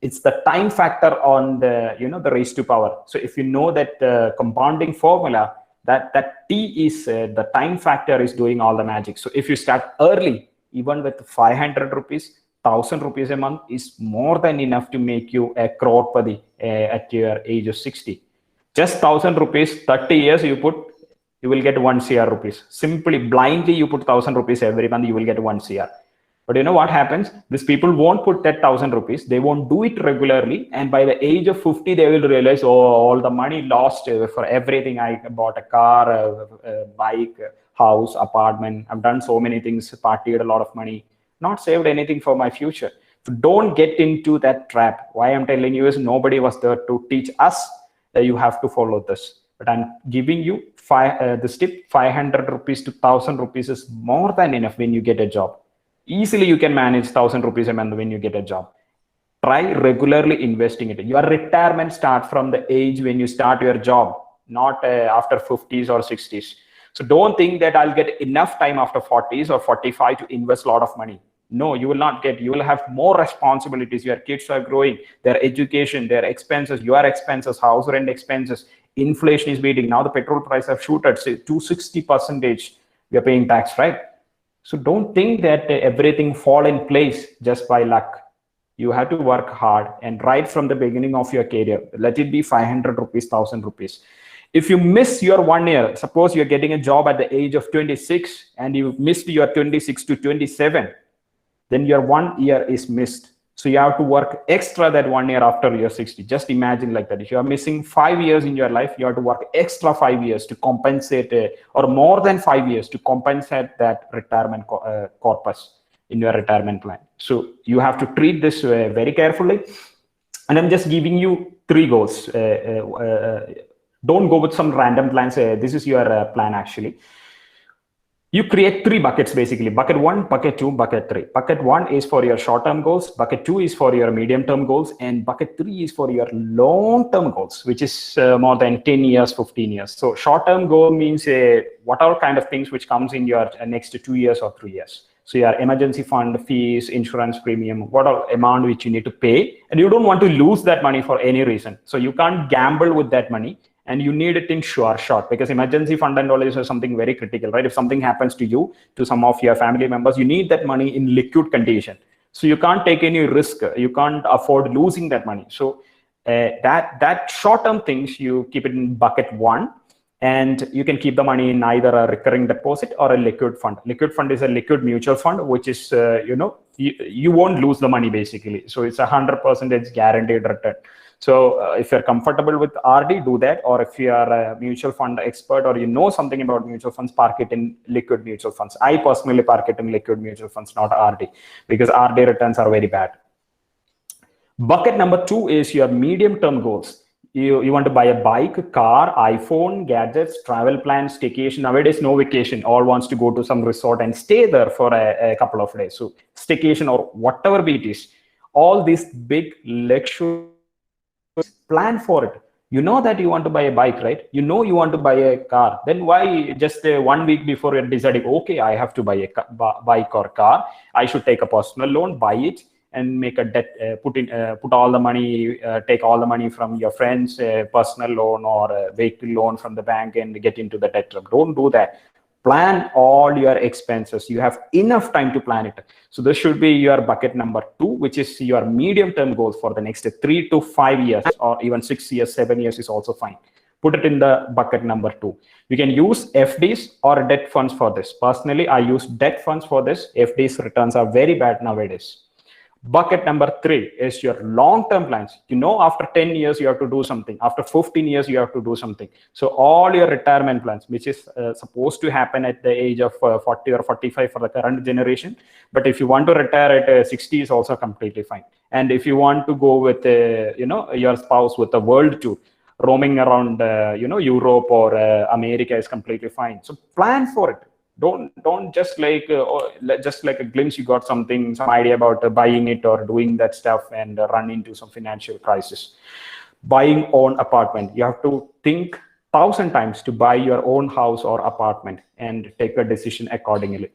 It's the time factor on the, the raise to power. So if you know that compounding formula, that T is the time factor is doing all the magic. So if you start early, even with 500 rupees, 1,000 rupees a month is more than enough to make you a crorepati at your age of 60. Just 1,000 rupees, 30 years you will get 1 CR rupees. Simply blindly you put 1,000 rupees every month, you will get 1 CR. But you know what happens? These people won't put that 1,000 rupees. They won't do it regularly. And by the age of 50, they will realize, oh, all the money lost for everything. I bought a car, a bike, house, apartment. I've done so many things, partied a lot of money, not saved anything for my future. So don't get into that trap. Why I'm telling you is nobody was there to teach us that you have to follow this. But I'm giving you this tip, 500 rupees to 1,000 rupees is more than enough when you get a job. Easily you can manage 1,000 rupees a month when you get a job. Try regularly investing it. Your retirement starts from the age when you start your job, not after 50s or 60s. So don't think that I'll get enough time after 40s or 45 to invest a lot of money. No, you will not get. You will have more responsibilities. Your kids are growing, their education, their expenses, your expenses, house rent expenses. Inflation is beating. Now the petrol price have shooted, say 260%. We are paying tax, right? So don't think that everything fall in place just by luck. You have to work hard and right from the beginning of your career, let it be 500 rupees, 1,000 rupees. If you miss your 1 year, suppose you're getting a job at the age of 26 and you missed your 26 to 27, then your 1 year is missed. So you have to work extra that 1 year after you're 60. Just imagine like that. If you are missing 5 years in your life, you have to work extra 5 years to compensate, or more than 5 years to compensate that retirement corpus in your retirement plan. So you have to treat this very carefully. And I'm just giving you 3 goals. Don't go with some random plans. This is your plan actually. You create 3 buckets basically: bucket 1, bucket 2, bucket 3. Bucket 1 is for your short-term goals, bucket 2 is for your medium-term goals, and bucket 3 is for your long-term goals, which is more than 10 years, 15 years. So short-term goal means what are kind of things which comes in your next 2 years or 3 years. So your emergency fund, fees, insurance premium, what are amount which you need to pay, and you don't want to lose that money for any reason. So you can't gamble with that money, and you need it in short, because emergency fund and all is something very critical, right? If something happens to you, to some of your family members, you need that money in liquid condition. So you can't take any risk. You can't afford losing that money. So that short-term things, you keep it in bucket 1, and you can keep the money in either a recurring deposit or a liquid fund. Liquid fund is a liquid mutual fund, which is, you won't lose the money basically. So it's 100% guaranteed return. So if you're comfortable with RD, do that. Or if you are a mutual fund expert, or you know something about mutual funds, park it in liquid mutual funds. I personally park it in liquid mutual funds, not RD, because RD returns are very bad. Bucket number 2 is your medium-term goals. You want to buy a bike, car, iPhone, gadgets, travel plans, staycation. Nowadays, no vacation. All wants to go to some resort and stay there for a couple of days. So staycation or whatever it is, all these big luxury, plan for it. You know that you want to buy a bike, right? You know you want to buy a car. Then why just 1 week before you're deciding, okay, I have to buy a bike or car, I should take a personal loan, buy it, and make a debt, put all the money, take all the money from your friends, personal loan or a vehicle loan from the bank, and get into the debt trap. Don't do that. Plan all your expenses. You have enough time to plan it. So this should be your bucket number 2, which is your medium-term goals for the next 3 to 5 years, or even 6 years, 7 years is also fine. Put it in the bucket number 2. You can use FDs or debt funds for this. Personally, I use debt funds for this. FDs returns are very bad nowadays. Bucket number 3 is your long-term plans. You know, after 10 years, you have to do something. After 15 years, you have to do something. So all your retirement plans, which is supposed to happen at the age of 40 or 45 for the current generation. But if you want to retire at 60, is also completely fine. And if you want to go with, your spouse with a world tour, roaming around, Europe or America is completely fine. So plan for it. Don't just like a glimpse you got some idea about buying it or doing that stuff and run into some financial crisis. Buying own apartment, you have to think 1,000 times to buy your own house or apartment and take a decision accordingly.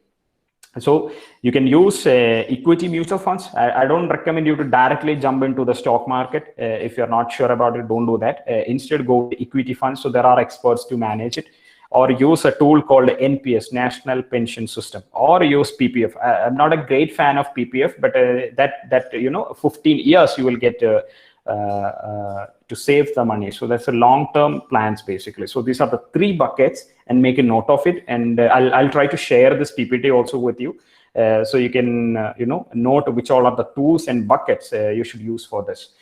So you can use equity mutual funds. I don't recommend you to directly jump into the stock market. If you're not sure about it, don't do that. Instead, go with equity funds. So there are experts to manage it. Or use a tool called NPS, National Pension System, or use PPF. I'm not a great fan of PPF, but that 15 years you will get to save the money. So that's a long-term plans basically. So these are the 3 buckets, and make a note of it. And I'll try to share this PPT also with you, so you can note which all are the tools and buckets you should use for this.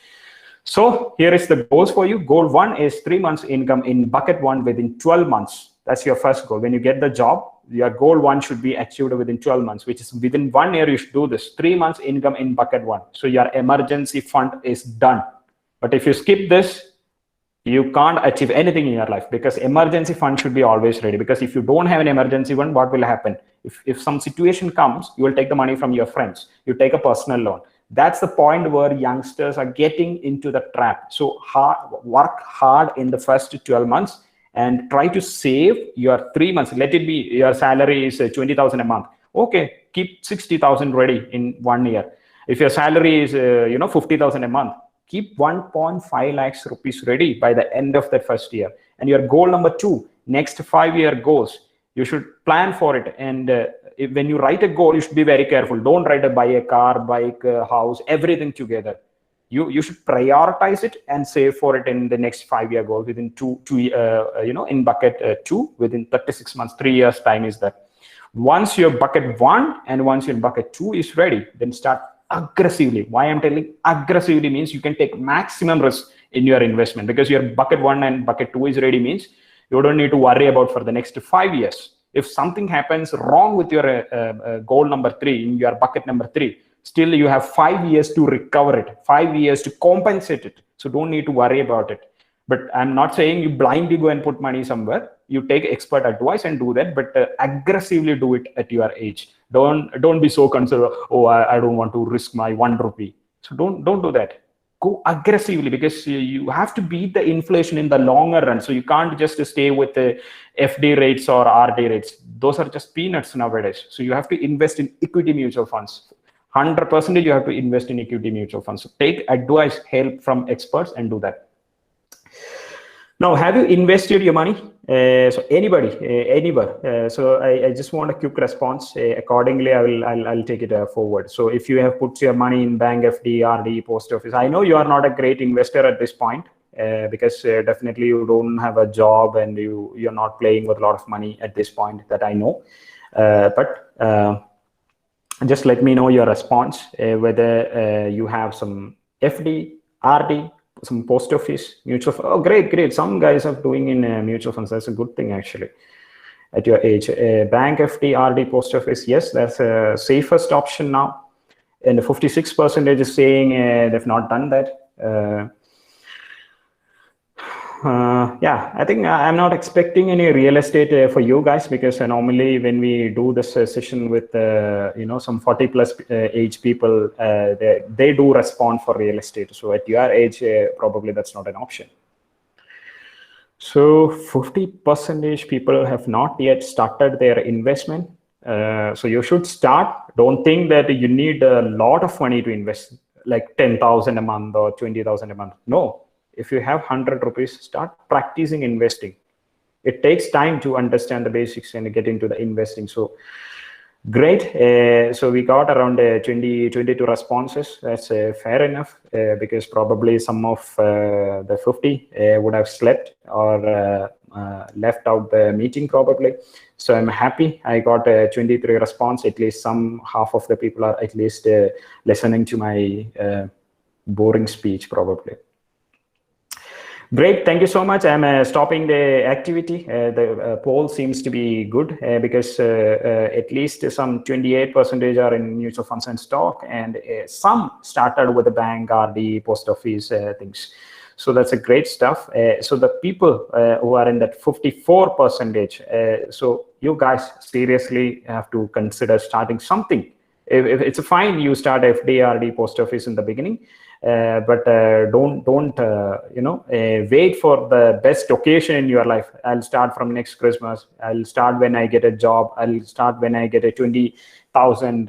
So here is the goals for you. Goal 1 is 3 months income in bucket 1 within 12 months. That's your first goal. When you get the job, your goal 1 should be achieved within 12 months, which is within 1 year, you should do this. 3 months income in bucket 1. So your emergency fund is done. But if you skip this, you can't achieve anything in your life, because emergency fund should be always ready. Because if you don't have an emergency fund, what will happen? If some situation comes, you will take the money from your friends. You take a personal loan. That's the point where youngsters are getting into the trap. So work hard in the first 12 months and try to save your 3 months. Let it be your salary is 20,000 a month. Okay, keep 60,000 ready in 1 year. If your salary is 50,000 a month, keep 1.5 lakhs rupees ready by the end of that first year. And your goal number 2, next 5-year goals, you should plan for it. And when you write a goal, you should be very careful. Don't write buy a car, bike, house, everything together. You should prioritize it and save for it in the next 5-year goal within in bucket 2 within 36 months, 3 years time is that. Once your bucket 1 and once your bucket 2 is ready, then start aggressively. Why I'm telling aggressively means you can take maximum risk in your investment, because your bucket 1 and bucket 2 is ready means you don't need to worry about for the next 5 years. If something happens wrong with your goal number 3 in your bucket number 3, still you have 5 years to recover it, 5 years to compensate it. So don't need to worry about it. But I'm not saying you blindly go and put money somewhere. You take expert advice and do that, but aggressively do it at your age. Don't be so concerned. Oh, I don't want to risk my 1 rupee. So don't do that. Go aggressively, because you have to beat the inflation in the longer run. So you can't just stay with the FD rates or RD rates. Those are just peanuts nowadays. So you have to invest in equity mutual funds. 100% you have to invest in equity mutual funds. So take advice, help from experts, and do that. Now, have you invested your money? So anybody, anywhere. So I just want a quick response. Accordingly, I'll take it forward. So if you have put your money in bank, FD, RD, post office, I know you are not a great investor at this point, because definitely you don't have a job and you're not playing with a lot of money at this point, that I know. But just let me know your response, whether you have some FD, RD, some post office, mutual fund. Oh, great. Some guys are doing in mutual funds. That's a good thing, actually, at your age. Bank, FD, RD, post office. Yes, that's a safest option now. And the 56% is saying they've not done that. Yeah, I think I'm not expecting any real estate for you guys, because normally when we do this session with some 40 plus age people, they do respond for real estate. So at your age, probably that's not an option. So 50% people have not yet started their investment. So you should start. Don't think that you need a lot of money to invest, like 10,000 a month or 20,000 a month. No. If you have 100 rupees, start practicing investing. It takes time to understand the basics and get into the investing. So great. So we got around 22 responses. That's fair enough, because probably some of the 50 would have slept or left out the meeting probably. So I'm happy I got 23 response. At least some half of the people are at least listening to my boring speech probably. Great, thank you so much. I'm stopping the activity. The poll seems to be good, because at least some 28% are in mutual funds and stock, and some started with the bank, RD, post office things. So that's a great stuff. So the people who are in that 54%, so you guys seriously have to consider starting something. If it's fine, you start FD, RD, post office in the beginning. But don't wait for the best occasion in your life. I'll start from next Christmas. I'll start when I get a job. I'll start when I get a 20,000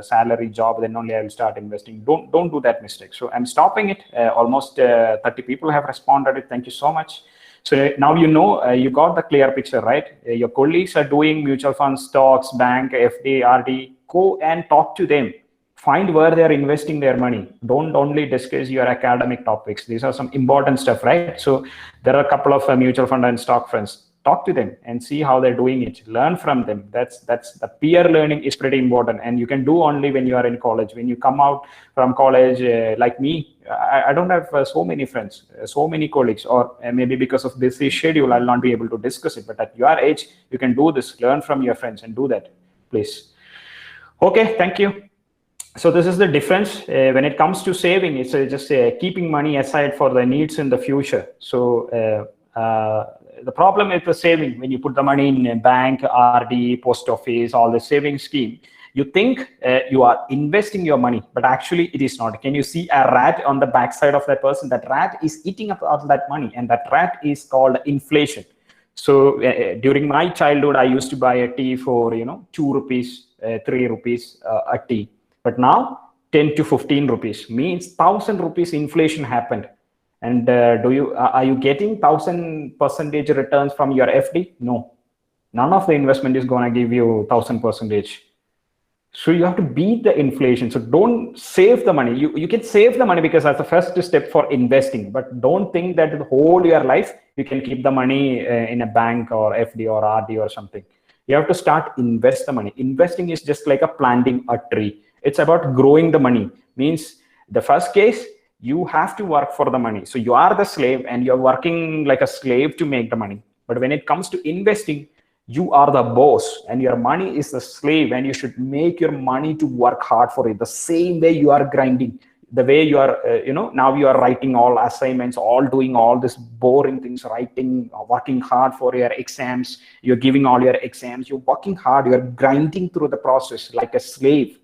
salary job. Then only I'll start investing. Don't do that mistake. So I'm stopping it. Almost 30 people have responded. Thank you so much. So now you got the clear picture, right? Your colleagues are doing mutual funds, stocks, bank, FD, RD. Go and talk to them. Find where they're investing their money. Don't only discuss your academic topics. These are some important stuff, right? So there are a couple of mutual fund and stock friends. Talk to them and see how they're doing it. Learn from them. That's the peer learning is pretty important, and you can do only when you are in college. When you come out from college, like me, I don't have so many friends, so many colleagues, or maybe because of this schedule, I'll not be able to discuss it. But at your age, you can do this. Learn from your friends and do that, please. Okay, thank you. So this is the difference when it comes to saving. It's just keeping money aside for the needs in the future. So the problem with the saving, when you put the money in a bank, RD, post office, all the saving scheme, you think you are investing your money, but actually it is not. Can you see a rat on the backside of that person? That rat is eating up all that money, and that rat is called inflation. So during my childhood, I used to buy a tea for 2 rupees, 3 rupees a tea. But now 10 to 15 rupees means 1,000 rupees inflation happened. And are you getting 1,000% returns from your FD? No, none of the investment is going to give you 1,000%. So you have to beat the inflation. So don't save the money. You can save the money because that's the first step for investing. But don't think that the whole your life you can keep the money in a bank or FD or RD or something. You have to start invest the money. Investing is just like a planting a tree. It's about growing the money. Means the first case, you have to work for the money. So you are the slave and you're working like a slave to make the money. But when it comes to investing, you are the boss and your money is the slave, and you should make your money to work hard for it. The same way you are grinding, the way you are, now you are writing all assignments, all doing all this boring things, writing, working hard for your exams. You're giving all your exams. You're working hard. You're grinding through the process like a slave.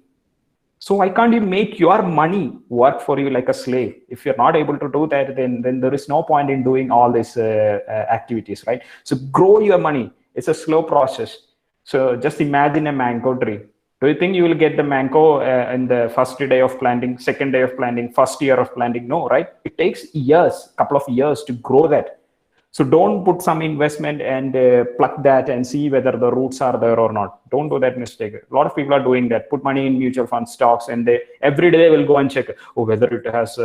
So why can't you make your money work for you like a slave? If you're not able to do that, then there is no point in doing all these activities, right? So grow your money. It's a slow process. So just imagine a mango tree. Do you think you will get the mango in the first day of planting, second day of planting, first year of planting? No, right? It takes years, couple of years to grow that. So don't put some investment and pluck that and see whether the roots are there or not. Don't do that mistake. A lot of people are doing that. Put money in mutual fund stocks, and they every day will go and check, oh, whether it has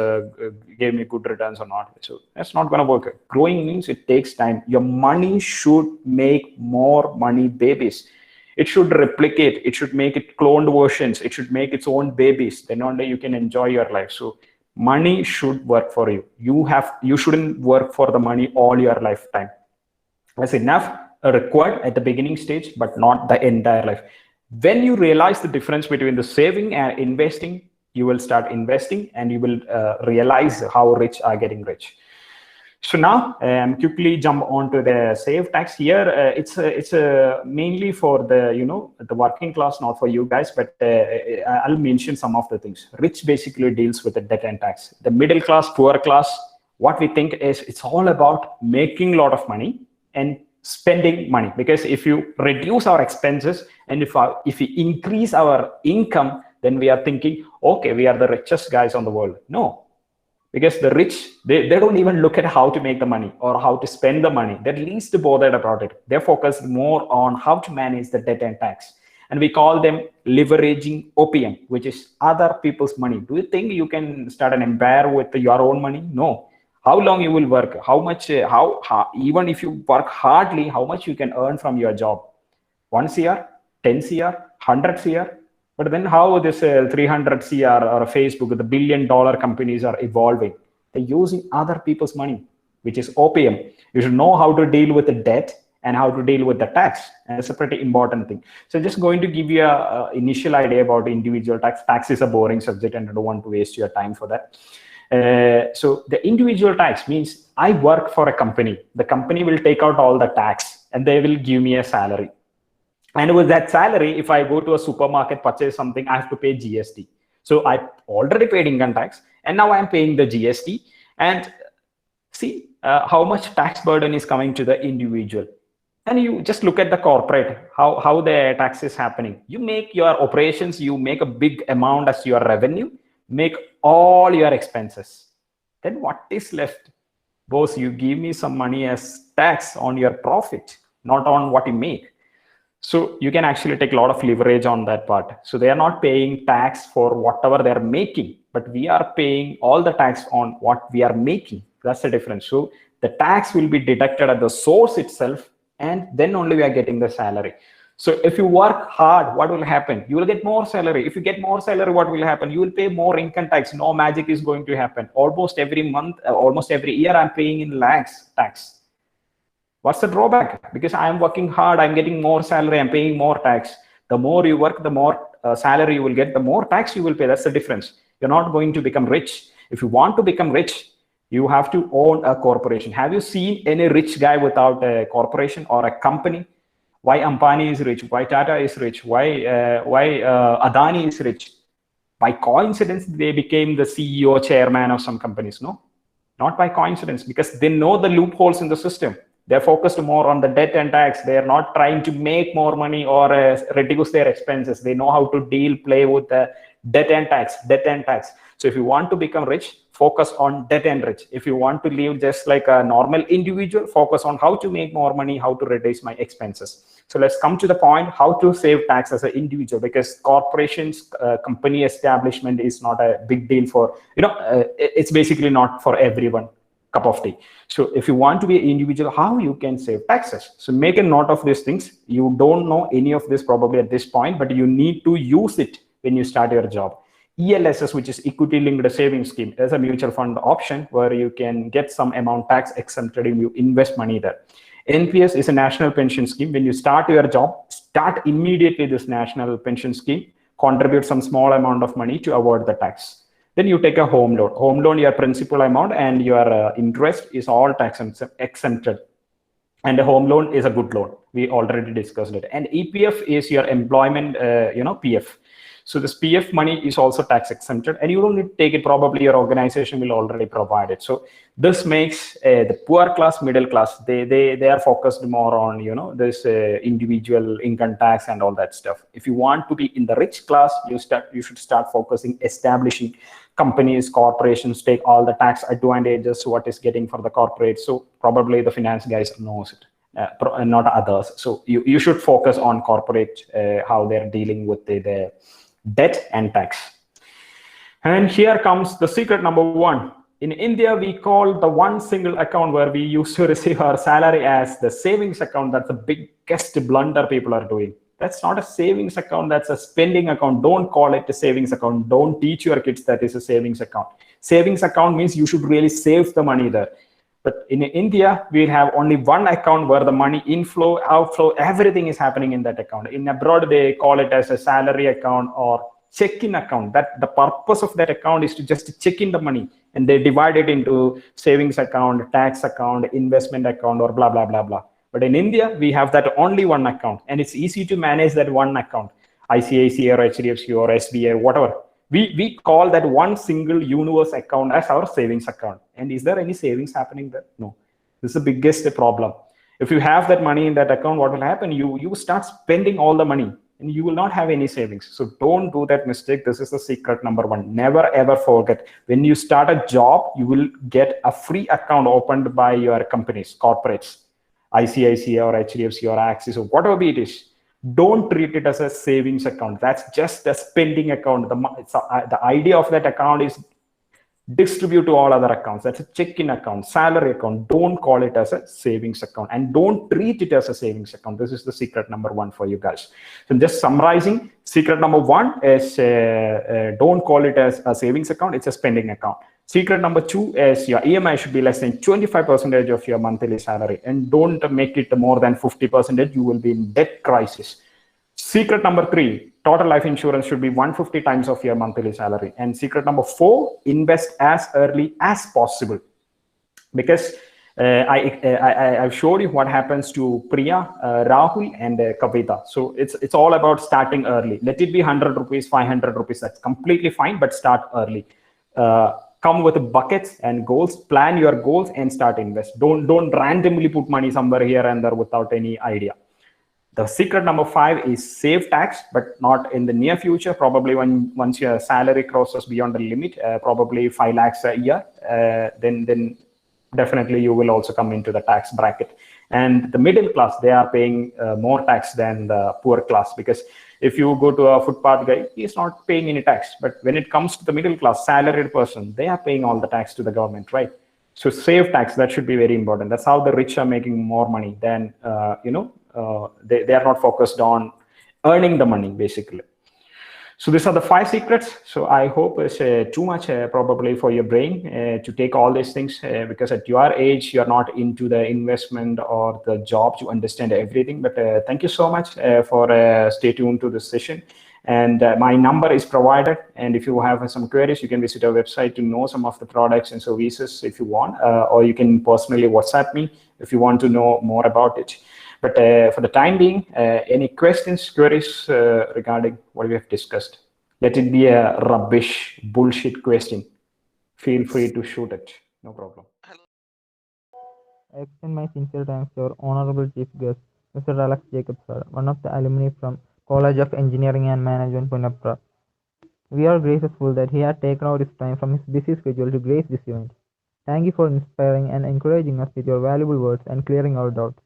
gave me good returns or not. So that's not going to work. Growing means it takes time. Your money should make more money babies. It should replicate. It should make it cloned versions. It should make its own babies. Then only you can enjoy your life. So money should work for you. You shouldn't work for the money all your lifetime. That's enough required at the beginning stage, but not the entire life. When you realize the difference between the saving and investing, you will start investing, and you will realize how rich are getting rich. So now quickly jump on to the save tax. Here it's mainly for the working class, not for you guys, but I'll mention some of the things. Rich basically deals with the debt and tax. The middle class, poor class, what we think is it's all about making a lot of money and spending money. Because if you reduce our expenses and if we increase our income, then we are thinking, okay, we are the richest guys on the world. No. Because the rich, they don't even look at how to make the money or how to spend the money. They're least bothered about it. They're focused more on how to manage the debt and tax. And we call them leveraging opium, which is other people's money. Do you think you can start an empire with your own money? No. How long you will work? How much, even if you work hardly, how much you can earn from your job? 1 CR, 10 CR, 100 CR? But then how this 300 CR or Facebook, the $1 billion companies are evolving? They're using other people's money, which is opium. You should know how to deal with the debt and how to deal with the tax. And it's a pretty important thing. So I'm just going to give you an initial idea about individual tax. Tax is a boring subject and I don't want to waste your time for that. So the individual tax means I work for a company. The company will take out all the tax and they will give me a salary. And with that salary, if I go to a supermarket, purchase something, I have to pay GST. So I already paid income tax, and now I'm paying the GST. And see how much tax burden is coming to the individual. And you just look at the corporate, how the tax is happening. You make your operations, you make a big amount as your revenue, make all your expenses. Then what is left? Boss, you give me some money as tax on your profit, not on what you make. So you can actually take a lot of leverage on that part. So they are not paying tax for whatever they're making, but we are paying all the tax on what we are making. That's the difference. So the tax will be deducted at the source itself, and then only we are getting the salary. So if you work hard, what will happen? You will get more salary. If you get more salary, what will happen? You will pay more income tax. No magic is going to happen. Almost every month, almost every year, I'm paying in lakhs tax. What's the drawback? Because I'm working hard, I'm getting more salary, I'm paying more tax. The more you work, the more salary you will get, the more tax you will pay. That's the difference. You're not going to become rich. If you want to become rich, you have to own a corporation. Have you seen any rich guy without a corporation or a company? Why Ambani is rich? Why Tata is rich? Why Adani is rich? By coincidence, they became the CEO, chairman of some companies. No, not by coincidence, because they know the loopholes in the system. They're focused more on the debt and tax. They're not trying to make more money or reduce their expenses. They know how to play with the debt and tax. So if you want to become rich, focus on debt and rich. If you want to live just like a normal individual, focus on how to make more money, how to reduce my expenses. So let's come to the point, how to save tax as an individual, because corporations, company establishment is not a big deal for, it's basically not for everyone. cup of tea. So if you want to be an individual, how you can save taxes? So make a note of these things. You don't know any of this probably at this point, but you need to use it when you start your job. ELSS, which is equity linked savings scheme, is a mutual fund option where you can get some amount tax exempted if you invest money there. NPS is a national pension scheme. When you start your job, start immediately this national pension scheme, contribute some small amount of money to avoid the tax. Then you take a home loan. Home loan, your principal amount and your interest is all tax exempted. And a home loan is a good loan. We already discussed it. And EPF is your employment, PF. So this PF money is also tax exempted, and you don't need to take it. Probably your organization will already provide it. So this makes the poor class, middle class, they are focused more on this individual income tax and all that stuff. If you want to be in the rich class, you should start focusing establishing companies, corporations, take all the tax advantages what is getting for the corporate. So probably the finance guys knows it. Not others. So you should focus on corporate, how they're dealing with the debt and tax. And here comes the secret number one. In India, we call the one single account where we used to receive our salary as the savings account. That's the biggest blunder people are doing. That's not a savings account, that's a spending account. Don't call it a savings account. Don't teach your kids that is a savings account. Savings account means you should really save the money there. But in India, we have only one account where the money inflow, outflow, everything is happening in that account. In abroad, they call it as a salary account or check-in account. That the purpose of that account is to just check in the money, and they divide it into savings account, tax account, investment account, or blah, blah, blah, blah. But in India, we have that only one account, and it's easy to manage that one account, ICICI or HDFC or SBI, whatever. We call that one single universe account as our savings account. And is there any savings happening there? No. This is the biggest problem. If you have that money in that account, what will happen? You start spending all the money and you will not have any savings. So don't do that mistake. This is the secret number one. Never ever forget. When you start a job, you will get a free account opened by your companies, corporates, ICICI or HDFC or Axis or whatever it is. Don't treat it as a savings account. That's just a spending account. The idea of that account is distribute to all other accounts. That's a check-in account, salary account. Don't call it as a savings account, and don't treat it as a savings account. This is the secret number one for you guys. So just summarizing, secret number one is don't call it as a savings account. It's a spending account. Secret number two is your EMI should be less than 25% of your monthly salary, and don't make it more than 50%. You will be in debt crisis. Secret number three, total life insurance should be 150 times of your monthly salary. And secret number four, invest as early as possible. Because I've showed you what happens to Priya, Rahul, and Kavita. So it's all about starting early. Let it be 100 rupees, 500 rupees. That's completely fine, but start early. Come with buckets and goals, plan your goals and start invest. Don't randomly put money somewhere here and there without any idea. The secret number five is save tax, but not in the near future. Probably once your salary crosses beyond the limit, probably 5 lakhs a year, then definitely you will also come into the tax bracket. And the middle class, they are paying more tax than the poor class, because if you go to a footpath guy, he's not paying any tax. But when it comes to the middle class, salaried person, they are paying all the tax to the government, right? So save tax, that should be very important. That's how the rich are making more money than, they are not focused on earning the money, basically. So these are the 5 secrets. So I hope it's too much probably for your brain to take all these things, because at your age, you're not into the investment or the job to understand everything. But thank you so much for stay tuned to this session. And my number is provided. And if you have some queries, you can visit our website to know some of the products and services if you want, or you can personally WhatsApp me if you want to know more about it. But for the time being, any questions, queries regarding what we have discussed? Let it be a rubbish, bullshit question. Feel free to shoot it. No problem. I extend my sincere thanks to our Honorable Chief Guest, Mr. Alex Jacob sir, one of the alumni from College of Engineering and Management, Punnapara. We are grateful that he had taken out his time from his busy schedule to grace this event. Thank you for inspiring and encouraging us with your valuable words and clearing our doubts.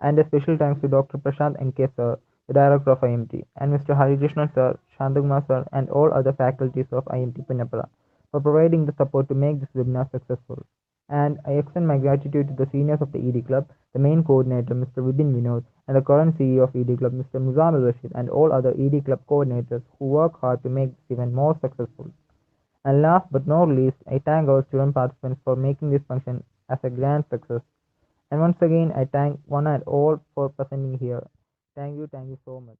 And a special thanks to Dr. Prashant N.K. sir, the Director of IMT, and Mr. Hari Krishnan sir, Shantakumar sir, and all other faculties of IMT Punnapara for providing the support to make this webinar successful. And I extend my gratitude to the seniors of the ED Club, the main coordinator, Mr. Vidin Vinod, and the current CEO of ED Club, Mr. Muzamil Rashid, and all other ED Club coordinators who work hard to make this event more successful. And last but not least, I thank our student participants for making this function as a grand success. And once again, I thank one and all for presenting here. Thank you so much.